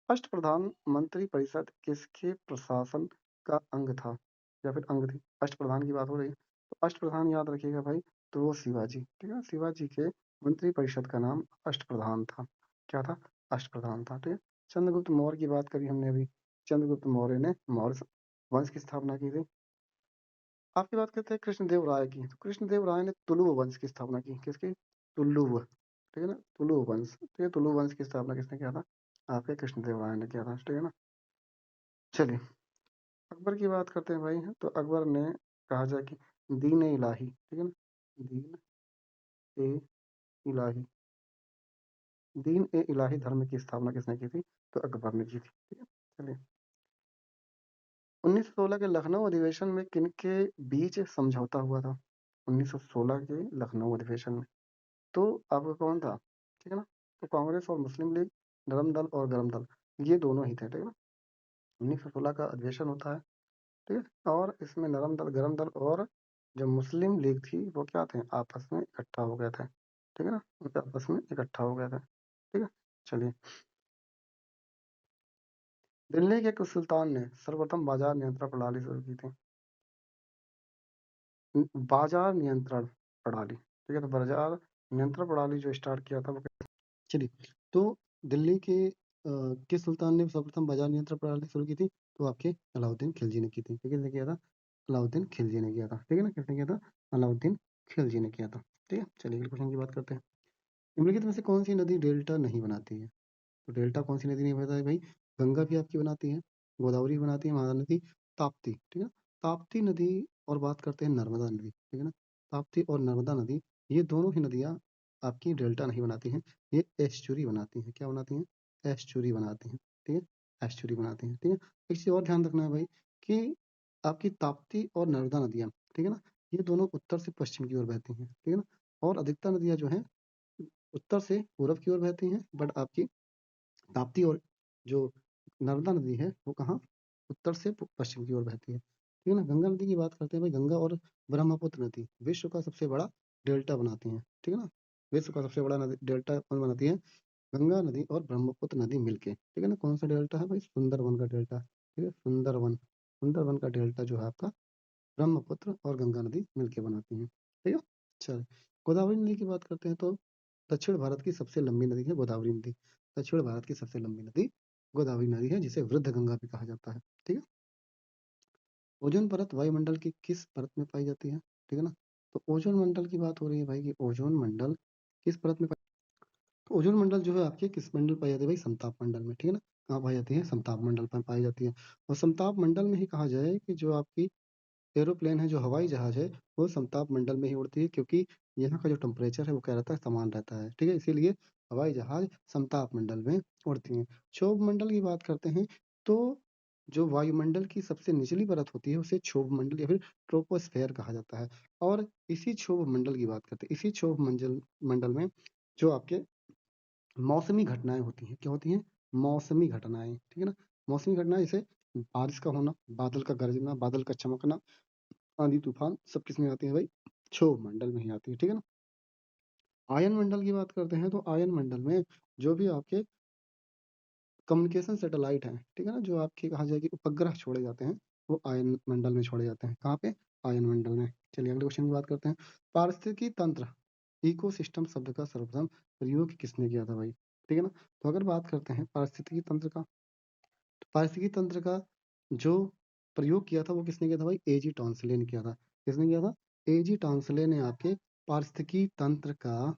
A: अष्टप्रधान मंत्री परिषद किसके प्रशासन का अंग था या फिर अंग थी? अष्टप्रधान की बात हो रही है तो अष्टप्रधान याद रखिएगा भाई, तो वो शिवाजी, ठीक है, शिवाजी के मंत्री परिषद का नाम अष्टप्रधान था। क्या था? अष्टप्रधान था, ठीक है। चंद्रगुप्त मौर्य की बात करी हमने अभी। चंद्रगुप्त मौर्य ने मौर्य वंश की स्थापना की थी। आपकी बात करते हैं कृष्णदेव राय की, तो कृष्णदेव राय ने तुलुव वंश की स्थापना की। किसकी? तुलुव, ठीक है ना, तुलुव वंश, ठीक है। तुलुव वंश की स्थापना किसने किया था? आपके कृष्णदेव राय ने किया था, ठीक है ना। चलिए, अकबर की बात करते हैं भाई, तो अकबर ने कहा जाए कि दीन ए इलाही, ठीक है ना, दीन ए इलाही, दीन ए इलाही धर्म की स्थापना किसने की थी? तो अकबर ने की थी, ठीक है। चलिए, 1916 के लखनऊ अधिवेशन में किनके बीच समझौता हुआ था? 1916 के लखनऊ अधिवेशन में तो आपका कौन था? ठीक है ना, तो कांग्रेस और मुस्लिम लीग, नरम दल और गरम दल, ये दोनों ही थे, ठीक है ना। 1916 का अधिवेशन होता है, ठीक है, और इसमें नरम दल, गरम दल और जो मुस्लिम लीग थी वो क्या थे? आपस में इकट्ठा हो गए थे, ठीक है ना, उनके आपस में इकट्ठा हो गए थे, ठीक है। चलिए, दिल्ली के किस सुल्तान ने सर्वप्रथम बाजार नियंत्रण प्रणाली शुरू की थी? बाजार नियंत्रण प्रणाली, ठीक है, तो बाजार नियंत्रण प्रणाली जो स्टार्ट किया था वो। चलिए, तो दिल्ली के किस सुल्तान ने सर्वप्रथम बाजार नियंत्रण प्रणाली शुरू की थी? तो आपके अलाउद्दीन खिलजी ने की थी। ठीक है, किसने किया था? अलाउद्दीन खिलजी ने किया था, ठीक है ना, किसने किया था? अलाउद्दीन खिलजी ने किया था, ठीक है। चलिए, अगले क्वेश्चन की बात करते हैं। निम्नलिखित में से कौन सी नदी डेल्टा नहीं बनाती है? तो डेल्टा कौन सी नदी नहीं बनाती है भाई? गंगा भी आपकी बनाती है, गोदावरी भी बनाती है, महानदी, ताप्ती, ठीक है ना। ताप्ती नदी, और बात करते हैं नर्मदा नदी, ठीक है ना। ताप्ती और नर्मदा नदी, ये दोनों ही नदियाँ आपकी डेल्टा नहीं बनाती हैं, ये एस्चुरी बनाती हैं। क्या बनाती हैं? एस्चुरी बनाती हैं, ठीक है, एस्चुरी बनाती हैं, ठीक है। एक चीज़ और ध्यान रखना है भाई कि आपकी ताप्ती और नर्मदा नदियाँ, ठीक है ना, ये दोनों उत्तर से पश्चिम की ओर बहती हैं, ठीक है ना, और अधिकतर नदियाँ जो हैं उत्तर से पूरब की ओर बहती हैं, बट आपकी ताप्ती और जो नर्मदा नदी है वो कहाँ, उत्तर से पश्चिम की ओर बहती है, ठीक है ना। गंगा नदी की बात करते हैं भाई, गंगा और ब्रह्मपुत्र नदी विश्व का सबसे बड़ा डेल्टा बनाती हैं, ठीक है ना। विश्व का सबसे बड़ा नदी डेल्टा कौन बनाती है, गंगा नदी और ब्रह्मपुत्र नदी मिलके, ठीक है ना। कौन सा डेल्टा है भाई, सुंदरवन का डेल्टा, ठीक है, सुंदरवन, सुंदरवन का डेल्टा जो है आपका ब्रह्मपुत्र और गंगा नदी मिलके बनाती हैं, ठीक है। चलिए, गोदावरी नदी की बात करते हैं तो दक्षिण भारत की सबसे लंबी नदी है गोदावरी नदी। दक्षिण भारत की सबसे लंबी नदी गोदावरी नदी है, जिसे वृद्ध गंगा भी कहा जाता है, ठीक है। ओजोन परत वायुमंडल की किस परत में पाई जाती है, ठीक है ना। तो ओजोन मंडल की बात हो रही है भाई कि ओजोन मंडल किस परत में तो ओजोन मंडल जो है आपके किस मंडल पाई जाती है भाई, समताप मंडल में, ठीक है ना। कहाँ पाई जाती है, समताप मंडल पर पाई जाती है। और समताप मंडल में ही कहा जाए कि जो आपकी एरोप्लेन है, जो हवाई जहाज है, वो समताप मंडल में ही उड़ती है, क्योंकि यहाँ का जो टेम्परेचर है वो क्या रहता है, समान रहता है, ठीक है। इसीलिए हवाई जहाज समताप मंडल में उड़ती हैं। क्षोभ मंडल की बात करते हैं तो जो वायुमंडल की सबसे निचली परत होती है उसे क्षोभ मंडल या फिर ट्रोपोस्फेयर कहा जाता है। और इसी क्षोभ मंडल की बात करते हैं, इसी क्षोभ मंडल मंडल में जो आपके मौसमी घटनाएं होती हैं, क्या होती हैं, मौसमी घटनाएं, ठीक है ना। मौसमी घटनाएं जैसे बारिश का होना, बादल का गरजना, बादल का चमकना, आंधी तूफान, सब किसमें आती है भाई, क्षोभ मंडल में ही आती है, ठीक है ना। आयन मंडल की बात करते हैं तो आयन मंडल में जो भी आपके कम्युनिकेशन सैटेलाइट हैं, ठीक है ना, जो आपके कहा जाए कि उपग्रह छोड़े जाते हैं, वो आयन मंडल में छोड़े जाते हैं। कहाँ पे, आयन मंडल में। चलिए अगले क्वेश्चन की बात करते हैं। पारिस्थितिकी तंत्र, इकोसिस्टम शब्द का सर्वप्रथम प्रयोग किसने किया था भाई, ठीक है ना। तो अगर बात करते हैं पारिस्थितिकी तंत्र का, तो पारिस्थितिकी तंत्र का जो प्रयोग किया था वो किसने किया था भाई, एजी टॉन्सले ने किया था। किसने किया था, एजी टॉन्सले ने आपके पारिस्थितिकी तंत्र का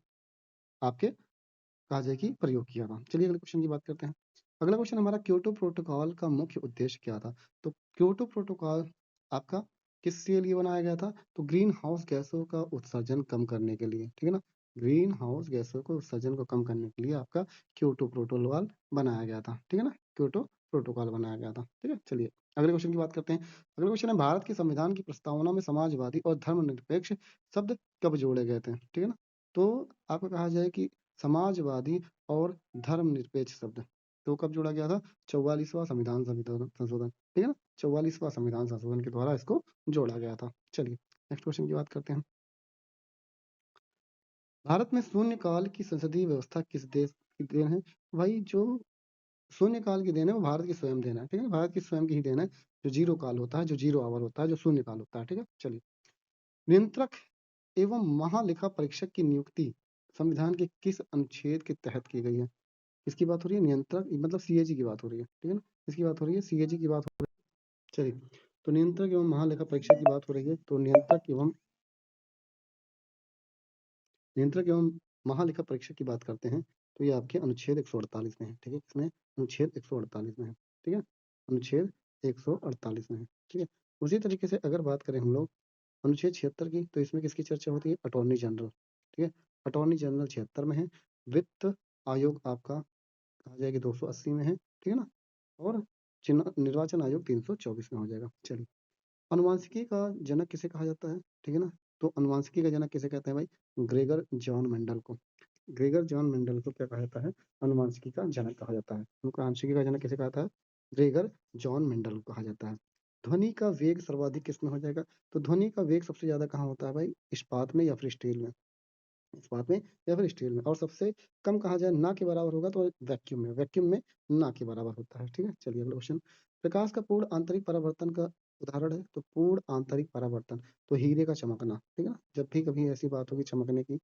A: आपके कहा जाए कि प्रयोग किया था। चलिए अगले क्वेश्चन की बात करते हैं। अगला क्वेश्चन हमारा, क्योटो प्रोटोकॉल का मुख्य उद्देश्य क्या था। तो क्योटो प्रोटोकॉल आपका किसके लिए बनाया गया था, तो ग्रीन हाउस गैसों का उत्सर्जन कम करने के लिए, ठीक है ना। ग्रीन हाउस गैसों को उत्सर्जन को कम करने के लिए आपका क्योटो प्रोटोकॉल बनाया गया था, ठीक है ना। क्योटो प्रोटोकॉल बनाया गया था, ठीक है। चलिए अगले क्वेश्चन की बात करते हैं। अगला क्वेश्चन है, भारत के संविधान की प्रस्तावना में समाजवादी और धर्मनिरपेक्ष शब्द कब जोड़े गए थे, ठीक है ना। तो आपको कहा जाए कि समाजवादी और धर्मनिरपेक्ष शब्द तो कब जोड़ा गया था, 44वां संविधान संशोधन, ठीक है ना। 44वां संविधान संशोधन के द्वारा इसको जोड़ा गया था। चलिए नेक्स्ट क्वेश्चन की बात करते हैं। भारत में शून्य काल की संसदीय व्यवस्था किस देश की देन है भाई, जो शून्य काल की देन है वो भारत की स्वयं देन है, ठीक है। भारत की स्वयं की ही देन है, जो जीरो काल होता है, जो जीरो आवर होता है, जो शून्य काल होता है, ठीक है। चलिए, नियंत्रक एवं महालेखा परीक्षक की नियुक्ति संविधान के किस अनुच्छेद के तहत की गई है। किसकी बात हो रही है, नियंत्रक मतलब सीएजी की बात हो रही है, ठीक है ना। किसकी बात हो रही है, सीएजी की बात हो रही है। चलिए, तो नियंत्रक एवं महालेखा परीक्षक की बात हो रही है, तो नियंत्रक एवं महालेखा परीक्षक की बात करते हैं तो ये आपके अनुच्छेद 148 में है, ठीक है। इसमें अनुच्छेद 148 में है, ठीक है। अनुच्छेद 148 में है, ठीक है। उसी तरीके से अगर बात करें हम लोग अनुच्छेद 76 की, तो इसमें किसकी चर्चा होती है, अटॉर्नी जनरल, ठीक है। अटॉर्नी जनरल 76 में है। वित्त आयोग आपका कहा जाए कि 280 में है, ठीक है ना। और निर्वाचन आयोग 324 में हो जाएगा। चलिए, अनुवांशिकी का जनक किसे कहा जाता है, ठीक है ना। तो अनुवांशिकी का जनक किसे कहते हैं भाई, ग्रेगर जॉन मेंडल को। ग्रेगर जॉन मेंडल को क्या कहा जाता है, अनुवांशिकी का जनक कहा जाता है। अनुवांशिकी का जनक किसे कहा जाता है, ग्रेगर जॉन मेंडल को कहा जाता है। ध्वनि का वेग सर्वाधिक किसमें हो जाएगा, तो ध्वनि का वेग सबसे ज्यादा कहाँ होता है भाई, इस्पात में या फिर स्टील में, इस्पात में या फिर स्टील में। और सबसे कम कहा जाए ना के बराबर होगा तो वैक्यूम में, वैक्यूम में ना के बराबर होता है, ठीक है। चलिए अगला क्वेश्चन, प्रकाश का पूर्ण आंतरिक परावर्तन का उदाहरण है, तो पूर्ण आंतरिक परावर्तन तो हीरे का चमकना, ठीक है ना। जब भी कभी ऐसी बात होगी चमकने की,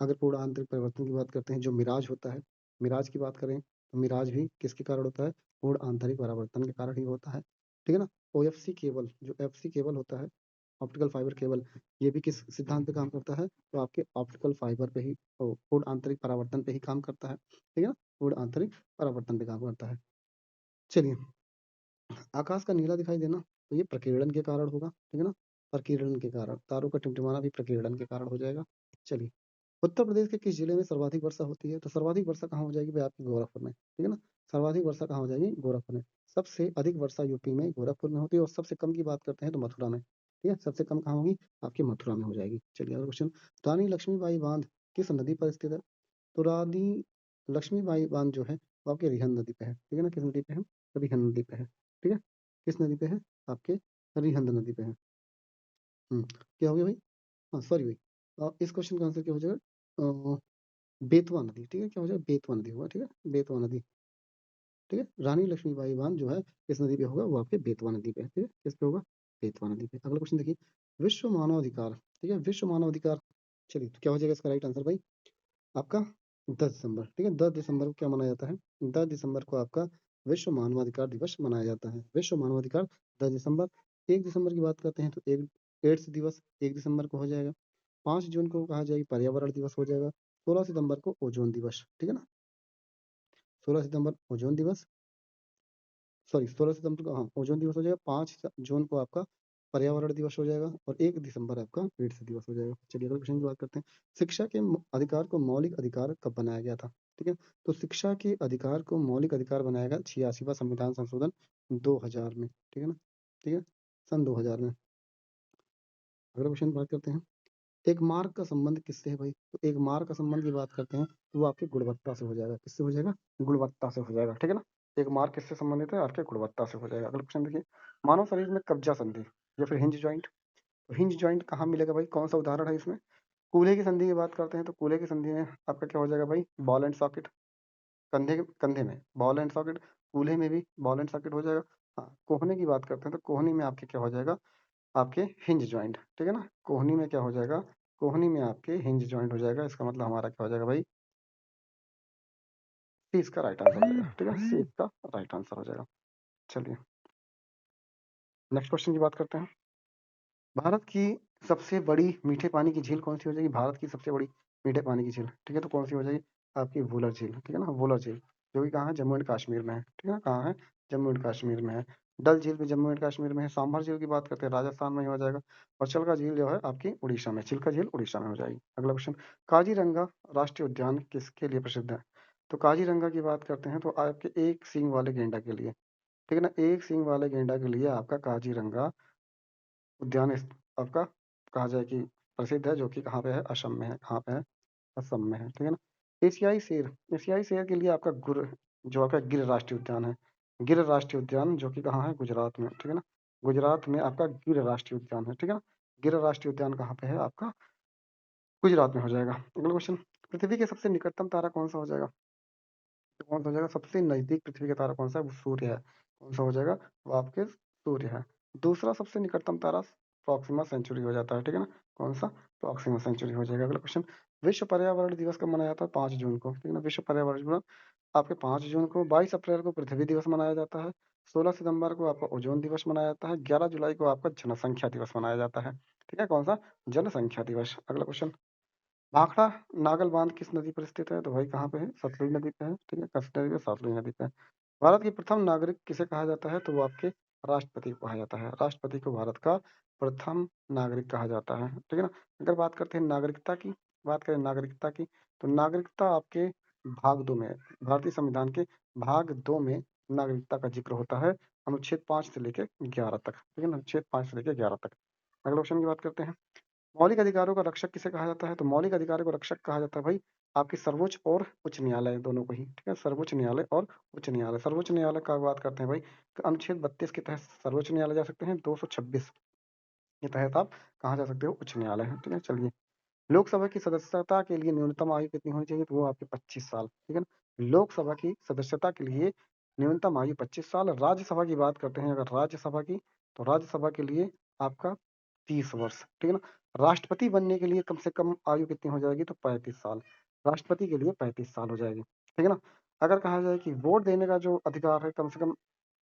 A: अगर पूर्ण आंतरिक परिवर्तन की बात करते हैं, जो मिराज होता है, मिराज की बात करें तो मिराज भी किसके कारण होता है, पूर्ण आंतरिक परावर्तन के कारण ही होता है, ठीक है ना। ओएफसी केबल, जो एफसी केबल होता है, ऑप्टिकल फाइबर केबल, ये भी किस सिद्धांत पे काम करता है, तो आपके ऑप्टिकल फाइबर पे ही, पूर्ण आंतरिक परावर्तन पे ही काम करता है, ठीक है ना। पूर्ण आंतरिक परावर्तन पे काम करता है। चलिए, आकाश का नीला दिखाई देना तो ये प्रकीर्णन के कारण होगा, ठीक है ना। प्रकीर्णन के कारण, तारों का टिमटिमाना भी प्रकीर्णन के कारण हो जाएगा। चलिए, उत्तर प्रदेश के किस जिले में सर्वाधिक वर्षा होती है, तो सर्वाधिक वर्षा कहाँ हो जाएगी भाई, आपकी गोरखपुर में, ठीक है ना। सर्वाधिक वर्षा कहाँ हो जाएगी, गोरखपुर में। सबसे अधिक वर्षा यूपी में गोरखपुर में होती है, और सबसे कम की बात करते हैं तो मथुरा में, ठीक है। सबसे कम कहाँ होगी, आपकी मथुरा में हो जाएगी। चलिए अगला क्वेश्चन, रानी लक्ष्मीबाई बांध किस नदी पर स्थित है, तो रानी लक्ष्मीबाई बांध जो है वो आपके रिहंद नदी पे है, ठीक है ना। किस नदी पे है? रिहंद नदी पे है, ठीक है। किस नदी पे है? आपके रिहंद नदी पे है। क्या हो गया भाई? हाँ सॉरी भाई, इस क्वेश्चन का आंसर क्या हो जाएगा? बेतवा नदी, ठीक है। क्या हो जाएगा? बेतवा नदी होगा, ठीक है। बेतवा नदी, ठीक है। रानी लक्ष्मीबाई बांध जो है किस नदी पे होगा? वो आपके बेतवा नदी पे है, ठीक है। किस पे होगा? बेतवा नदी पे। अगला क्वेश्चन देखिए, विश्व मानव अधिकार, ठीक है। विश्व मानव अधिकार, चलिए तो क्या हो जाएगा इसका राइट आंसर भाई? आपका 10 दिसंबर, ठीक है। 10 दिसंबर को क्या मनाया जाता है? 10 दिसंबर को आपका विश्व मानवाधिकार दिवस मनाया जाता है। विश्व मानवाधिकार 10 दिसंबर। 1 दिसंबर की बात करते हैं तो एक एड्स दिवस 1 दिसंबर को हो जाएगा। 5 जून को कहा जाएगा पर्यावरण दिवस हो जाएगा। 16 सितंबर को ओजोन दिवस, ठीक है ना। 16 सितंबर ओजोन दिवस, सॉरी 16 सितंबर को हाँ ओजोन दिवस हो जाएगा। 5 जून को आपका पर्यावरण दिवस हो जाएगा और 1 दिसंबर आपका एड्स दिवस हो जाएगा। चलिए अगले क्वेश्चन की बात करते हैं। शिक्षा के अधिकार को मौलिक अधिकार कब बनाया गया था? ठीक है, तो शिक्षा के अधिकार को मौलिक अधिकार बनाया गया 86वां संविधान संशोधन 2000 में, ठीक है ना। ठीक है, सन 2000 में। अगला क्वेश्चन बात करते हैं, एक मार्क का संबंध किससे है भाई? तो एक मार्क का संबंध की बात करते हैं तो वो आपकी गुणवत्ता से हो जाएगा। किससे हो जाएगा? गुणवत्ता से हो जाएगा, ठीक है ना। एक मार्क किससे संबंधित है? आपके गुणवत्ता से हो जाएगा। अगला क्वेश्चन देखिए, मानव शरीर में कब्जा संधि या फिर हिंज जॉइंट, तो हिंज जॉइंट कहाँ मिलेगा भाई? कौन सा उदाहरण है इसमें? कूल्हे की संधि की बात करते हैं तो कूल्हे की संधि में आपका क्या हो जाएगा भाई? Ball and socket. कंधे में बॉल एंड सॉकेट, कूल्हे में भी बॉल एंड सॉकेट हो जाएगा। हाँ, कोहने की बात करते हैं तो कोहनी में आपके क्या हो जाएगा? आपके हिंज जॉइंट, ठीक है ना। कोहनी में क्या हो जाएगा? कोहनी में आपके हिंज जॉइंट हो जाएगा। इसका मतलब हमारा क्या हो जाएगा भाई? सी इसका राइट आंसर हो जाएगा, ठीक है। सी इसका राइट आंसर हो जाएगा। चलिए नेक्स्ट क्वेश्चन की बात करते हैं। भारत की सबसे बड़ी मीठे पानी की झील कौन सी हो जाएगी? भारत की सबसे बड़ी मीठे पानी की झील, ठीक है, तो कौन सी हो जाएगी? आपकी वुलर झील, ठीक है ना। वुलर झील जो कि कहाँ है? जम्मू एंड कश्मीर में है, ठीक है ना। कहाँ है? जम्मू एंड कश्मीर में है। डल झील भी जम्मू एंड कश्मीर में है। सांभर झील की बात करते हैं राजस्थान में ही हो जाएगा। और चिल्का झील जो है आपकी उड़ीसा में, चिल्का झील उड़ीसा में हो जाएगी। अगला क्वेश्चन, काजीरंगा राष्ट्रीय उद्यान किसके लिए प्रसिद्ध है? तो काजीरंगा की बात करते हैं तो आपके एक सींग वाले गेंडा के लिए, ठीक है ना। एक सींग वाले गेंडा के लिए आपका काजीरंगा उद्यान आपका कहा जाए कि प्रसिद्ध है, जो कि कहाँ पे है? असम में है। कहाँ पे है? असम में है, ठीक है ना। एशियाई शेर, एशियाई शेर के लिए आपका जो आपका गिर राष्ट्रीय उद्यान है। गिर राष्ट्रीय उद्यान जो कि कहाँ है? गुजरात में, ठीक है ना। गुजरात में आपका गिर राष्ट्रीय उद्यान है, ठीक है ना। गिर राष्ट्रीय उद्यान कहाँ पे है? आपका गुजरात में हो जाएगा। अगला क्वेश्चन, पृथ्वी के सबसे निकटतम तारा कौन सा हो जाएगा? तो कौन सा हो जाएगा? सबसे नजदीक पृथ्वी का तारा कौन सा है? वो सूर्य है। कौन सा हो जाएगा? वो आपके सूर्य है। दूसरा सबसे निकटतम तारा प्रॉक्सिमा सेंचुरी हो जाता है, ठीक है ना। कौन सा? प्रॉक्सिमा सेंचुरी हो जाएगा। अगला क्वेश्चन, विश्व पर्यावरण दिवस कब मनाया जाता है? 5 जून को, ठीक है ना। विश्व पर्यावरण दिवस आपके 5 जून को। 22 अप्रैल को पृथ्वी दिवस मनाया जाता है। 16 सितंबर को आपका ओजोन दिवस मनाया जाता है। 11 जुलाई को आपका जनसंख्या दिवस मनाया जाता है, ठीक है। कौन सा? जनसंख्या दिवस। अगला क्वेश्चन, भाखड़ा नागल बांध किस नदी पर स्थित है? तो भाई कहाँ पे है? सतलुज नदी पे है, ठीक है। किस नदी पे? सतलुज नदी पे है। भारत की प्रथम नागरिक किसे कहा जाता है? तो वो आपके राष्ट्रपति को कहा जाता है। राष्ट्रपति को भारत का प्रथम नागरिक कहा जाता है, ठीक है ना। अगर बात करते हैं नागरिकता की, बात करें नागरिकता की, तो नागरिकता आपके भाग 2 में, भारतीय संविधान के भाग 2 में नागरिकता का जिक्र होता है। अनुच्छेद 5 से लेकर 11 तक, ठीक है ना। अनुच्छेद 5 से लेकर 11 तक। अगले क्वेश्चन की बात करते हैं, मौलिक अधिकारों का रक्षक किसे कहा जाता है? तो मौलिक अधिकारों को रक्षक कहा जाता है भाई आपकी सर्वोच्च और उच्च न्यायालय दोनों को ही, ठीक है। सर्वोच्च न्यायालय और उच्च न्यायालय। सर्वोच्च न्यायालय का बात करते हैं भाई तो अनुच्छेद 32 के तहत सर्वोच्च न्यायालय जा सकते हैं। 226 के तहत आप कहाँ जा सकते हो? उच्च न्यायालय है, ठीक है। चलिए, लोकसभा की सदस्यता के लिए न्यूनतम आयु कितनी होनी चाहिए? तो वो आपके 25 साल, ठीक है ना। लोकसभा की सदस्यता के लिए न्यूनतम आयु 25 साल। राज्यसभा की बात करते हैं अगर राज्यसभा की, तो राज्यसभा के लिए आपका 30 वर्ष, ठीक है ना। राष्ट्रपति बनने के लिए कम से कम आयु कितनी हो जाएगी? तो 35 साल। राष्ट्रपति के लिए 35 साल हो जाएगी, ठीक है ना। अगर कहा जाए कि वोट देने का जो अधिकार है, कम से कम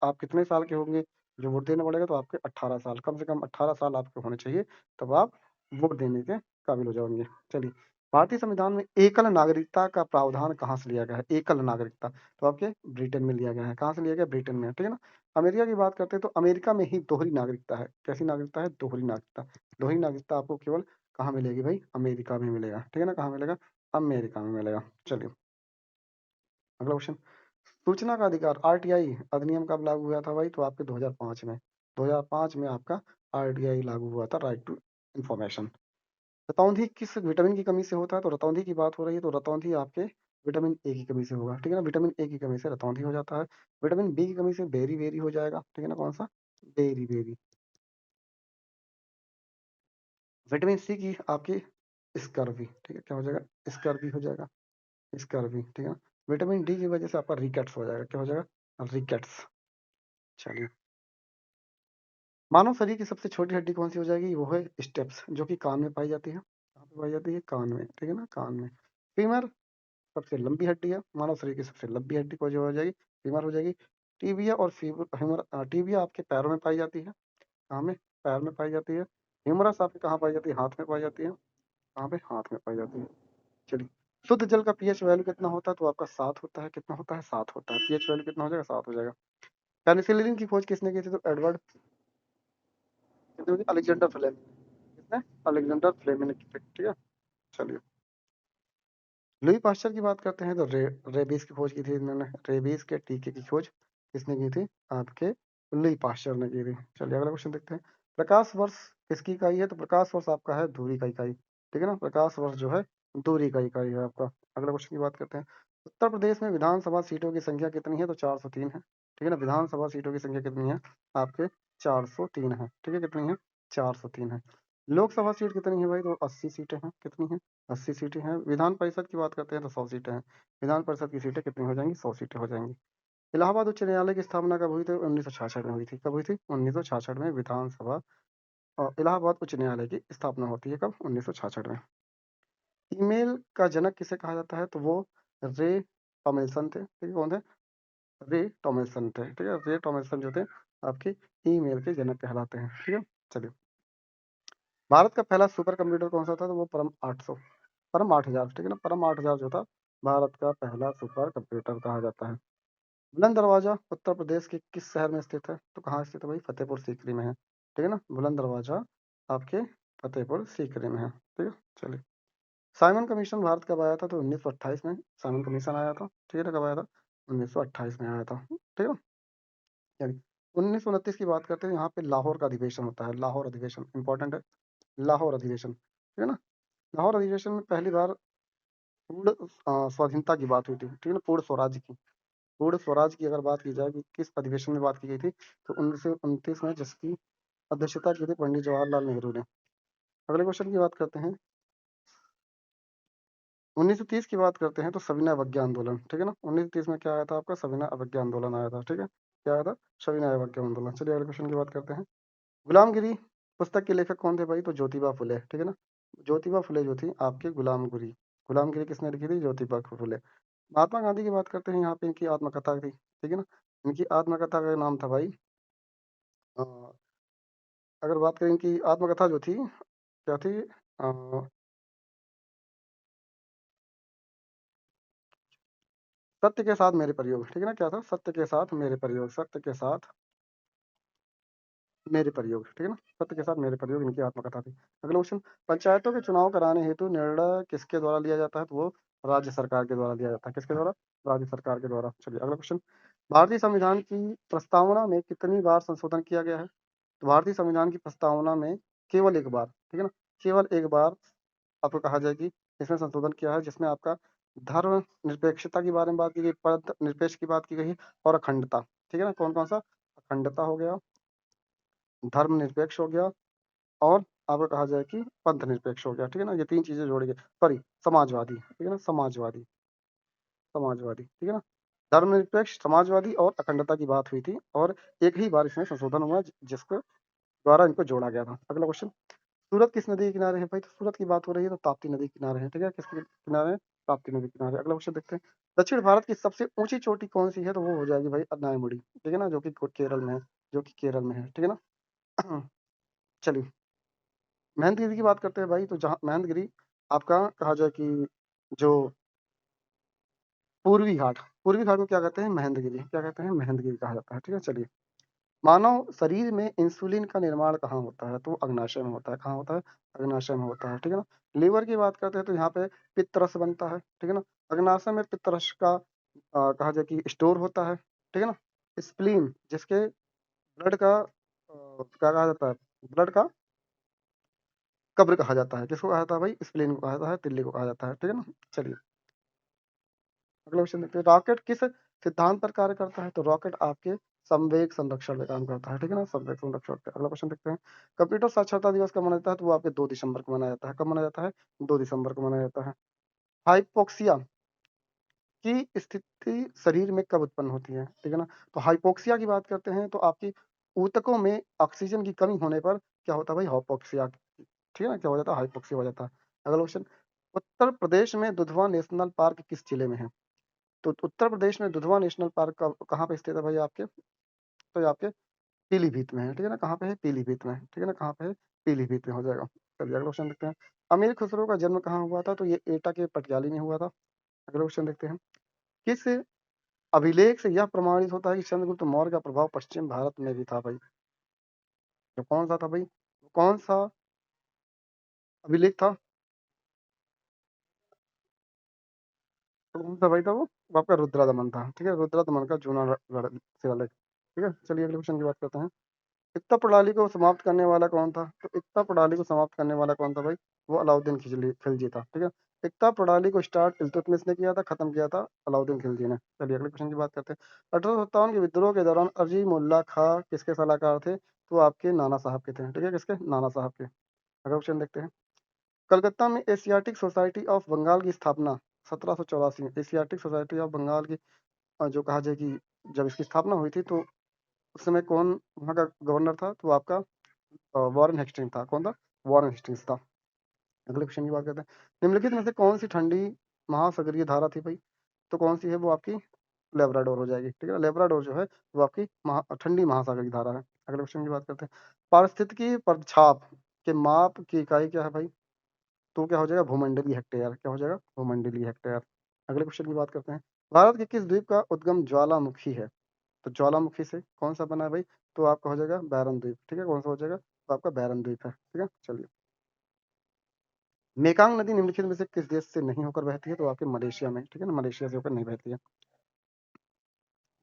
A: आप कितने साल के होंगे जो वोट देना पड़ेगा? तो आपके 18 साल, कम से कम 18 साल आपके होने चाहिए, तब आप वोट देने के काबिल हो जाएंगे। चलिए, भारतीय संविधान में एकल नागरिकता का प्रावधान कहाँ से लिया गया है? एकल नागरिकता तो आपके ब्रिटेन में लिया गया है। कहाँ से लिया गया? ब्रिटेन में, ठीक है ना। अमेरिका की बात करते हैं तो अमेरिका में ही दोहरी नागरिकता है। कैसी नागरिकता है? दोहरी नागरिकता। दोहरी नागरिकता आपको केवल कहाँ मिलेगी भाई? अमेरिका में मिलेगा, ठीक है ना। कहाँ मिलेगा? अमेरिका में मिलेगा। चलिए अगला क्वेश्चन, सूचना का अधिकार आरटीआई अधिनियम कब लागू हुआ था भाई? तो आपके 2005 में, 2005 में आपका आरटीआई लागू हुआ था, राइट टू इंफॉर्मेशन। रतौंधी किस विटामिन की कमी से होता है? तो रतौंधी की बात हो रही है तो रतौंधी आपके विटामिन ए की कमी से होगा, ठीक है ना? विटामिन ए की कमी से रतौंधी हो जाता है। विटामिन बी की कमी से बेरी-बेरी हो जाएगा, ठीक है ना? कौन-सा? बेरी-बेरी। विटामिन सी की आपकी स्कर्वी, ठीक है? क्या हो जाएगा? स्कर्वी हो जाएगा, स्कर्वी, ठीक है ना? विटामिन डी की वजह से आपका रिकेट्स हो जाएगा, क्या हो जाएगा? रिकेट्स। चलिए, मानव शरीर की सबसे छोटी हड्डी कौन-सी हो जाएगी? वो है स्टेप्स, जो कि कान में पाई जाती है। कहाँ पे पाई जाती है? कान में, ठीक है ना? कान में। फीमर सबसे लंबी हड्डी है, मानव शरीर की सबसे लंबी हड्डी को जो हो जाएगी फीमर हो जाएगी। टीबिया और टीबिया आपके पैरों में पाई जाती है। कहाँ में? पैर में पाई जाती है। ह्यूमरस आपके कहाँ पाई जाती है? हाथ में पाई जाती है। कहाँ पे? हाथ में पाई जाती है। चलिए, शुद्ध जल का पीएच वैल्यू कितना होता है? तो आपका 7 होता है। कितना होता है? 7 होता है। पीएच वैल्यू कितना हो जाएगा? 7 हो जाएगा। पेनिसिलिन की खोज किसने की थी? तो एडवर्ड अलेक्जेंडर फ्लेमिंग। किसने? अलेक्जेंडर फ्लेमिंग ने की थी, ठीक है। चलिए, लुई पास्चर की बात करते हैं तो रेबीज की खोज की थी इन्होंने। रेबीज के टीके की खोज किसने की थी? आपके लुई पास्चर ने की थी। चलिए, अगला क्वेश्चन देखते हैं। प्रकाश वर्ष किसकी इकाई है? तो प्रकाश वर्ष आपका है दूरी का इकाई, ठीक है ना? प्रकाश वर्ष जो है दूरी का इकाई है आपका। अगला क्वेश्चन की बात करते हैं। उत्तर प्रदेश में विधानसभा सीटों की संख्या कितनी है? तो 403 है, ठीक है ना? विधानसभा सीटों की संख्या कितनी है? आपके 403 है, ठीक है? कितनी है? 403 है। लोकसभा सीट कितनी है भाई? तो 80 सीटें हैं। कितनी है? 80 सीटें हैं। विधान परिषद की बात करते हैं तो 100 सीटें हैं। विधान परिषद की सीटें कितनी हो जाएंगी? 100 सीटें हो जाएंगी। इलाहाबाद उच्च न्यायालय की स्थापना कब हुई थी? 1966 में हुई थी। कब हुई थी? 1966 में विधानसभा इलाहाबाद उच्च न्यायालय की स्थापना होती है कब? 1966 में। ईमेल का जनक किसे कहा जाता है? तो वो रे टॉमिल्सन थे, ठीक है? कौन थे? रे टॉमिल्सन थे, ठीक है? रे टॉमिल्सन जो थे आपके ईमेल के जनक कहलाते हैं, ठीक है। चलिए, भारत का पहला सुपर कंप्यूटर कौन सा था? तो वो परम 800, परम 8000, ठीक है ना? परम 8000 जो था भारत का पहला सुपर कंप्यूटर कहा जाता है। बुलंद दरवाजा उत्तर प्रदेश के किस शहर में स्थित है? तो कहाँ स्थित है भाई? फतेहपुर सीकरी में है, ठीक है ना? बुलंद दरवाजा आपके फतेहपुर सीकरी में है, ठीक है। चलिए, साइमन कमीशन भारत कब आया था? तो 1928 में साइमन कमीशन आया था, ठीक है ना? कब आया था? 1928 में आया था, ठीक है। चलिए, 1929 की बात करते हैं। यहाँ पे लाहौर का अधिवेशन होता है। लाहौर अधिवेशन इंपॉर्टेंट है। लाहौर अधिवेशन, ठीक है ना? लाहौर अधिवेशन में पहली बार पूर्ण स्वाधीनता की बात हुई थी, ठीक है ना? पूर्ण स्वराज की, पूर्ण स्वराज की अगर बात की जाए कि किस अधिवेशन में बात की गई थी, तो 1929 में, जिसकी अध्यक्षता की थी पंडित जवाहरलाल नेहरू ने। अगले क्वेश्चन की बात करते हैं। 1930 की बात करते हैं तो सविनय अवज्ञा आंदोलन, ठीक है ना? 1930 में क्या आया था आपका? सविनय अवज्ञा आंदोलन आया था, ठीक है। क्या आया था? सविनय अवज्ञा आंदोलन। चलिए, अगले क्वेश्चन की बात करते हैं। गुलामगिरी पुस्तक के लेखक कौन थे भाई? तो ज्योतिबा फुले, ठीक है ना? ज्योतिबा फुले जो थी आपके गुलामगिरी, गुलामगिरी किसने लिखी थी? ज्योतिबा फुले। महात्मा गांधी की बात करते हैं। यहाँ पे इनकी आत्मकथा थी, ठीक है ना? इनकी आत्मकथा का नाम था भाई अ, अगर बात करें इनकी आत्मकथा जो थी, क्या थी? सत्य के साथ मेरे प्रयोग, ठीक है ना? क्या था? सत्य के साथ मेरे प्रयोग, सत्य के साथ मेरे प्रयोग, ठीक है ना? सत्य के साथ मेरे प्रयोग इनकी आत्मकथा थी। अगला क्वेश्चन। पंचायतों के चुनाव कराने हेतु निर्णय किसके द्वारा लिया जाता है? तो वो राज्य सरकार के द्वारा लिया जाता है। किसके द्वारा? राज्य सरकार के द्वारा। चलिए, अगला क्वेश्चन। भारतीय संविधान की प्रस्तावना में कितनी बार संशोधन किया गया है? तो भारतीय संविधान की प्रस्तावना में केवल एक बार, ठीक है ना? केवल एक बार आपको कहा जाए कि इसमें संशोधन किया है, जिसमें आपका धर्म निरपेक्षता के बारे में बात की गई, पद निरपेक्ष की बात की गई और अखंडता, ठीक है ना? कौन कौन सा? अखंडता हो गया, धर्म निरपेक्ष हो गया, और आपको कहा जाए कि पंथ निरपेक्ष हो गया, ठीक है ना? ये तीन चीजें जोड़ी गई। सॉरी, समाजवादी, ठीक है ना? समाजवादी, समाजवादी, ठीक है ना? धर्मनिरपेक्ष, समाजवादी और अखंडता की बात हुई थी, और एक ही बार इसमें संशोधन हुआ जिसके द्वारा इनको जोड़ा गया था। अगला क्वेश्चन। सूरत किस नदी के किनारे है भाई? तो सूरत की बात हो रही है तो ताप्ती नदी के किनारे है, ठीक है? किसके किनारे है? ताप्ती नदी के किनारे। अगला क्वेश्चन देखते हैं। दक्षिण भारत की सबसे ऊंची चोटी कौन सी है? तो वो हो जाएगी भाई अनायमुड़ी, ठीक है ना? जो कि केरल में है, जो कि केरल में है, ठीक है ना? चलिए, महेंद्रगिरी की बात करते हैं भाई। तो जहाँ महेंद्रगिरी आपका कहा जाए कि जो पूर्वी घाट को क्या कहते हैं? महेंद्रगिरी। क्या कहते हैं? महेंद्रगिरी कहा जाता है, ठीक है। चलिए, मानव शरीर में इंसुलिन का निर्माण कहाँ होता है? तो अग्नाशय में होता है। कहाँ होता है? अग्नाशय में होता है, ठीक है ना? लीवर की बात करते हैं तो यहाँ पे पित्तरस बनता है, ठीक है ना? अग्नाशय में पित्तरस का कहा जाए कि स्टोर होता है, ठीक है ना? स्प्लीन जिसके ब्लड का क्या कहा जाता है? ब्लड का कब्र कहा जाता है? किसको कहा जाता है भाई? स्प्लीन को कहा जाता है, तिल्ली को कहा जाता है, ठीक है ना? चलिए अगला क्वेश्चन देखते हैं। रॉकेट किस सिद्धांत पर कार्य करता है? तो रॉकेट आपके संवेग संरक्षण में काम करता है, ठीक है ना? संवेग संरक्षण पे। अगला क्वेश्चन देखते हैं। कंप्यूटर साक्षरता दिवस कब मनाया जाता है? तो वो आपके 2 दिसंबर को मनाया जाता है। कब मनाया जाता है? 2 दिसंबर को मनाया जाता है। हाइपोक्सिया की स्थिति शरीर में कब उत्पन्न होती है? ठीक है ना? तो हाइपोक्सिया की बात करते हैं तो आपकी ऊतकों में ऑक्सीजन की कमी होने पर क्या होता है भाई? हाइपोक्सिया, ठीक है ना? क्या हो जाता है? हाइपोक्सिया हो जाता है। अगला क्वेश्चन। उत्तर प्रदेश में दुधवा नेशनल पार्क किस जिले में है? तो उत्तर प्रदेश में दुधवा नेशनल पार्क कहाँ पे स्थित है भाई आपके? तो ये आपके पीलीभीत में है, ठीक है ना? कहाँ पे है? पीलीभीत में, ठीक है ना? कहाँ पे है? पीलीभीत में हो जाएगा। चलिए अगला क्वेश्चन देखते हैं। अमीर खुसरो का जन्म कहाँ हुआ था? तो ये एटा के पटियाली में हुआ था। अगला क्वेश्चन देखते हैं। किस अभिलेख से यह प्रमाणित होता है कि चंद्रगुप्त मौर्य का प्रभाव पश्चिम भारत में भी था भाई? तो कौन सा था भाई? कौन सा अभिलेख था? तो कौन सा भाई था वो आपका रुद्रदमन था, ठीक है? रुद्रदमन का जूनागढ़ शिलालेख, ठीक है? चलिए अगले क्वेश्चन की बात करते हैं। एकता प्रणाली को समाप्त करने वाला कौन था? तो एकता प्रणाली को समाप्त करने वाला कौन था भाई? वो अलाउद्दीन खिलजी था, ठीक है? एकता प्रणाली को स्टार्ट इल्तुतमिश ने किया था, खत्म किया था अलाउद्दीन खिलजी ने। चलिए अगले क्वेश्चन की बात करते हैं। 1857 के विद्रोह के दौरान अजीमुल्ला खां किसके सलाहकार थे? तो आपके नाना साहब के थे, ठीक है? किसके? नाना साहब के। अगला क्वेश्चन देखते हैं। कलकत्ता में एशियाटिक सोसाइटी ऑफ बंगाल की स्थापना 1784 में, एशियाटिक सोसाइटी ऑफ बंगाल की जो कहा जाए कि जब इसकी स्थापना हुई थी तो उस समय कौन वहाँ का गवर्नर था? तो आपका वॉरेन हेस्टिंग्स था। कौन था? वॉरेन हेस्टिंग्स था। अगले क्वेश्चन की बात करते हैं। निम्नलिखित में से कौन सी ठंडी महासागरीय धारा थी भाई? तो कौन सी है? वो आपकी लेब्राडोर हो जाएगी, ठीक है? लेब्राडोर जो है वो आपकी ठंडी महासागरीय धारा है। अगले क्वेश्चन की बात करते हैं। पारिस्थितिकी पदछाप के माप की इकाई क्या है भाई? तो क्या हो जाएगा? भूमंडलीय हेक्टेयर। क्या हो जाएगा? भूमंडलीय हेक्टेयर। अगले क्वेश्चन की बात करते हैं। भारत के किस द्वीप का उद्गम ज्वालामुखी है? तो ज्वालामुखी से कौन सा बना है भाई? तो आपका हो जाएगा बैरन द्वीप, ठीक है? कौन सा हो जाएगा? तो आपका बैरन द्वीप है, ठीक है? चलिए। मेकांग नदी निम्नलिखित में से किस देश से नहीं होकर बहती है? तो आपके मलेशिया में, ठीक है ना? मलेशिया से होकर नहीं बहती है।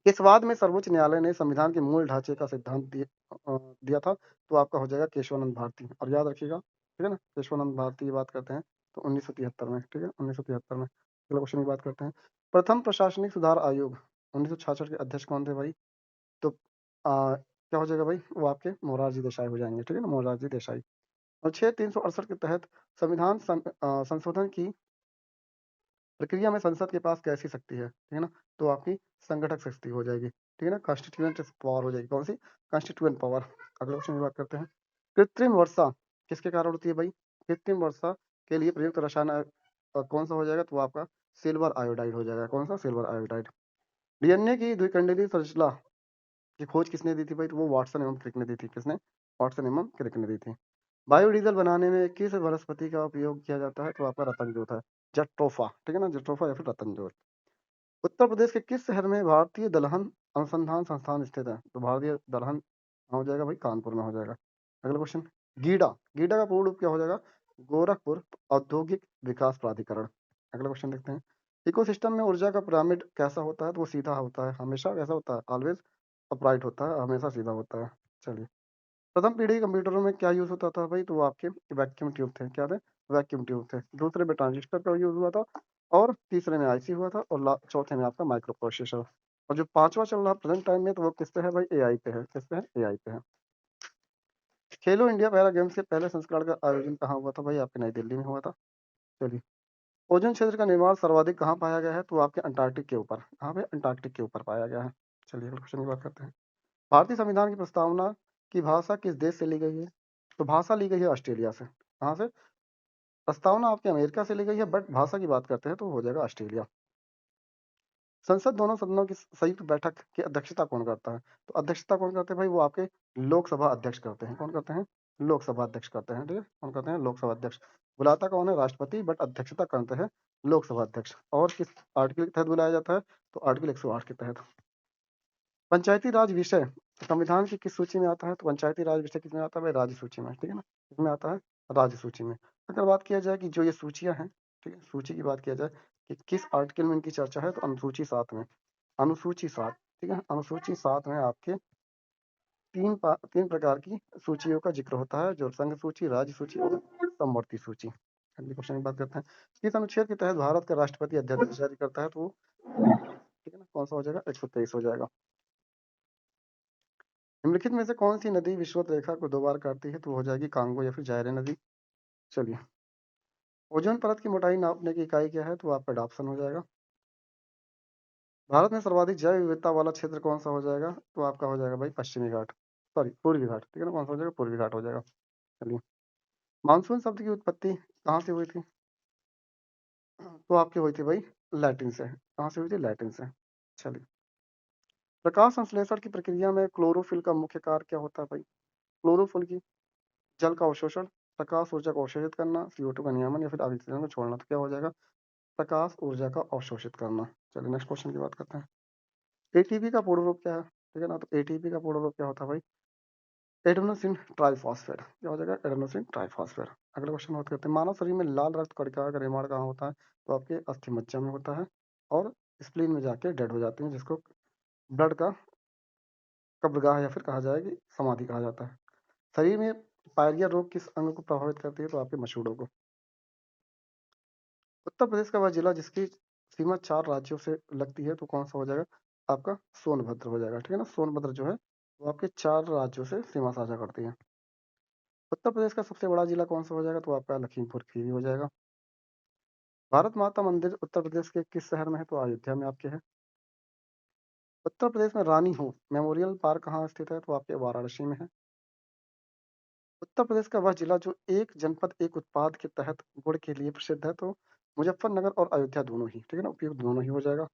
A: किस वाद में सर्वोच्च न्यायालय ने संविधान के मूल ढांचे का सिद्धांत दिया था? तो आपका हो जाएगा केशवानंद भारती। और याद रखिएगा, ठीक है ना? केशवानंद भारती की बात करते हैं तो 1973 में, ठीक है? 1973 में। अगला क्वेश्चन की बात करते हैं। प्रथम प्रशासनिक सुधार आयोग 1966 के अध्यक्ष कौन थे भाई? तो क्या हो जाएगा भाई? वो आपके मोरारजी देसाई हो जाएंगे, ठीक है ना? मोरारजी देसाई। और 6368 के तहत संविधान संशोधन की प्रक्रिया में संसद के पास कैसी शक्ति है? ठीक है ना? तो आपकी संगठक शक्ति हो जाएगी, ठीक है ना? कॉन्स्टिट्यूएंट पावर हो जाएगी। कौन सी? Constituent power. अगले क्वेश्चन की बात करते हैं। कृत्रिम वर्षा किसके कारण होती है भाई? कृत्रिम वर्षा के लिए प्रयुक्त रसायन कौन सा हो जाएगा? तो आपका सिल्वर आयोडाइड हो जाएगा। कौन सा? Silver iodide. डीएनए की द्विखंडीय संरचना की खोज किसने दी थी भाई? तो वो वाटसन एवं क्रिक ने दी थी। किसने? वाटसन एवं क्रिक ने दी थी। बायोडीजल बनाने में किस वनस्पति का उपयोग किया जाता है? तो आपका रतन जोत है, जट्रोफा, ठीक है ना? जट्रोफा या फिर रतन जोत। उत्तर प्रदेश के किस शहर में भारतीय दलहन अनुसंधान संस्थान स्थित है? तो भारतीय दलहन हो जाएगा भाई कानपुर में हो जाएगा। अगला क्वेश्चन। गीडा, गीडा का पूर्ण रूप क्या हो जाएगा? गोरखपुर औद्योगिक विकास प्राधिकरण। अगला क्वेश्चन देखते हैं। इकोसिस्टम में ऊर्जा का पिरामिड कैसा होता है? तो वो सीधा होता है, हमेशा कैसा होता है? ऑलवेज अपराइट होता है, हमेशा सीधा होता है। चलिए। प्रथम पीढ़ी के कंप्यूटरों में क्या यूज होता था भाई? तो वो आपके वैक्यूम ट्यूब थे। क्या थे? वैक्यूम ट्यूब थे। दूसरे में ट्रांजिस्टर का यूज हुआ था और तीसरे में आईसी हुआ था और चौथे में आपका माइक्रो प्रोसेसर। और जो पांचवा चल रहा प्रेजेंट टाइम में तो वो किस पे है भाई? एआई पे है। किस पे है? एआई पे है। खेलो इंडिया पैरा गेम्स के पहले संस्करण का आयोजन कहाँ हुआ था भाई? आपके नई दिल्ली में हुआ था। चलिए। ओजोन क्षेत्र का निर्माण सर्वाधिक कहाँ पाया गया है? तो आपके अंटार्कटिक के ऊपर। कहाँ पे? अंटार्कटिक के ऊपर पाया गया है। चलिए अगले क्वेश्चन की बात करते हैं। भारतीय संविधान की प्रस्तावना की भाषा किस देश से ली गई है? तो भाषा ली गई है ऑस्ट्रेलिया से। कहाँ से? प्रस्तावना आपके अमेरिका से ली गई है बट भाषा की बात करते हैं तो हो जाएगा ऑस्ट्रेलिया। संसद दोनों सदनों की संयुक्त बैठक की अध्यक्षता कौन करता है? तो अध्यक्षता कौन करते हैं भाई? वो आपके लोकसभा अध्यक्ष करते हैं। कौन करते हैं? लोकसभा अध्यक्ष करते हैं, ठीक है? कौन करते हैं? लोकसभा अध्यक्ष। बुलाता कौन है? राष्ट्रपति, बट अध्यक्षता करते हैं लोकसभा अध्यक्ष। और किस आर्टिकल के तहत बुलाया जाता है? तो आर्टिकल 108 के तहत। पंचायती राज विषय संविधान की किस सूची में आता है? तो पंचायती राज विषय किसमें आता है भाई? राज्य सूची में, ठीक है ना? किसमें आता है? राज्य सूची में। अगर बात किया जाए कि जो ये सूचियां हैं, ठीक है, सूची की बात किया जाए कि किस आर्टिकल में इनकी चर्चा है तो अनुसूची 7 में। अनुसूची 7, ठीक है? अनुसूची 7 में आपके तीन प्रकार की सूचियों का जिक्र होता है, जो संघ सूची, राज्य सूची और समवर्ती सूची। अगले क्वेश्चन की बात करते हैं। किस अनुच्छेद के तहत भारत का राष्ट्रपति अध्यादेश जारी करता है? तो ठीक है ना, कौन सा हो जाएगा? 123 हो जाएगा। निम्नलिखित में से कौन सी नदी विषुवत रेखा को 2 बार काटती है? तो हो जाएगी कांगो या फिर जायरे नदी। चलिए, ओजोन परत की मोटाई नापने की इकाई क्या है? तो आपका डाप्सन हो जाएगा। भारत में सर्वाधिक जैव विविधता वाला क्षेत्र कौन सा हो जाएगा? तो आपका हो जाएगा भाई पश्चिमी घाट, सॉरी पूर्वी घाट, ठीक है ना, कौन सा हो जाएगा? पूर्वी घाट हो जाएगा। चलिए, मानसून शब्द की उत्पत्ति कहाँ से हुई थी? तो आपकी हुई थी भाई लैटिन से। कहाँ से हुई थी? लैटिन से। चलिए, प्रकाश संश्लेषण की प्रक्रिया में क्लोरोफिल का मुख्य कार्य क्या होता है भाई? क्लोरोफिल की जल का अवशोषण, प्रकाश ऊर्जा को अवशोषित करना, CO2 का नियमन या फिर ऑक्सीजन को छोड़ना। तो क्या हो जाएगा? प्रकाश ऊर्जा का अवशोषित करना। चलिए, नेक्स्ट क्वेश्चन की बात करते हैं। एटीपी का पूर्ण रूप क्या है? ठीक है ना, तो एटीपी का पूर्ण रूप क्या होता है भाई? Adenosine triphosphate. क्या हो जाएगा? Adenosine triphosphate. अगला क्वेश्चन बात करते हैं। मानव शरीर में लाल रक्त कणिका का निर्माण कहाँ होता है? तो आपके अस्थि मज्जा में होता है और स्प्लीन में जाके डेड हो जाती है, जिसको ब्लड का कब्रगाह या फिर कहा जाए कि समाधि कहा जाता है। शरीर में पायरिया रोग किस अंग को प्रभावित करती है? तो आपके मसूड़ों को। उत्तर प्रदेश का वह जिला जिसकी सीमा 4 राज्यों से लगती है, तो कौन सा हो जाएगा? आपका सोनभद्र हो जाएगा। ठीक है ना, सोनभद्र जो है वो आपके 4 राज्यों से सीमा साझा करती है। उत्तर प्रदेश का सबसे बड़ा जिला कौन सा हो जाएगा? तो आपका लखीमपुर खीरी हो जाएगा। भारत माता मंदिर उत्तर प्रदेश के किस शहर में है? तो अयोध्या में आपके है। उत्तर प्रदेश में रानी हो मेमोरियल पार्क कहाँ स्थित है? तो आपके वाराणसी में है। उत्तर प्रदेश का वह जिला जो एक जनपद एक उत्पाद के तहत गुड़ के लिए प्रसिद्ध है, तो मुजफ्फरनगर और अयोध्या दोनों ही, ठीक है ना, उपयुक्त दोनों ही हो जाएगा।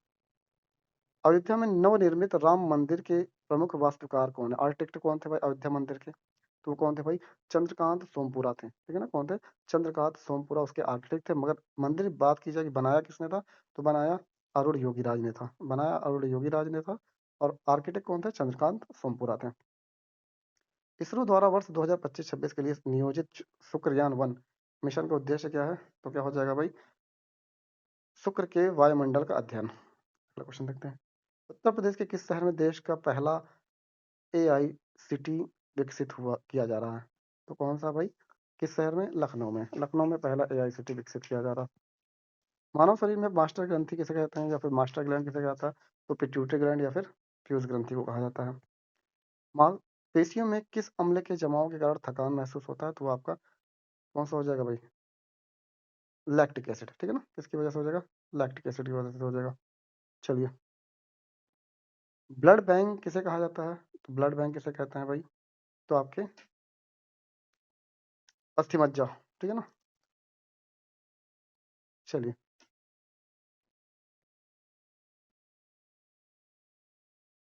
A: अयोध्या में नवनिर्मित राम मंदिर के प्रमुख वास्तुकार कौन है? आर्किटेक्ट कौन थे भाई अयोध्या मंदिर के? तो वो कौन थे भाई? चंद्रकांत सोमपुरा थे। ठीक है ना, कौन थे? चंद्रकांत सोमपुरा उसके आर्किटेक्ट थे। मगर मंदिर की बात की जाए कि बनाया किसने था, तो बनाया अरुण योगी राज ने था। बनाया अरुण योगी राज ने था और आर्किटेक्ट कौन थे? चंद्रकांत सोमपुरा थे। इसरो द्वारा वर्ष 2025-26 के लिए नियोजित शुक्रयान 1 मिशन का उद्देश्य क्या है? तो क्या हो जाएगा भाई? शुक्र के वायुमंडल का अध्ययन। अगला क्वेश्चन देखते हैं। उत्तर प्रदेश के किस शहर में देश का पहला AI सिटी विकसित हुआ किया जा रहा है? तो कौन सा भाई? किस शहर में? लखनऊ में। लखनऊ में पहला AI सिटी विकसित किया जा रहा है। मानव शरीर में मास्टर ग्रंथि किसे कहते हैं या फिर मास्टर ग्लैंड किसे कहता है? तो पिट्यूटरी ग्लैंड या फिर फ्यूज ग्रंथि को कहा जाता है। मांसपेशियों में किस अम्ल के जमाव के कारण थकान महसूस होता है? तो आपका कौन सा हो जाएगा भाई? Lactic acid. ठीक है ना, किसकी वजह से हो जाएगा? लैक्टिक एसिड की वजह से हो जाएगा। चलिए, ब्लड बैंक किसे कहा जाता है? तो ब्लड बैंक किसे कहते हैं भाई? तो आपके अस्थि मज्जा। ठीक है ना। चलिए,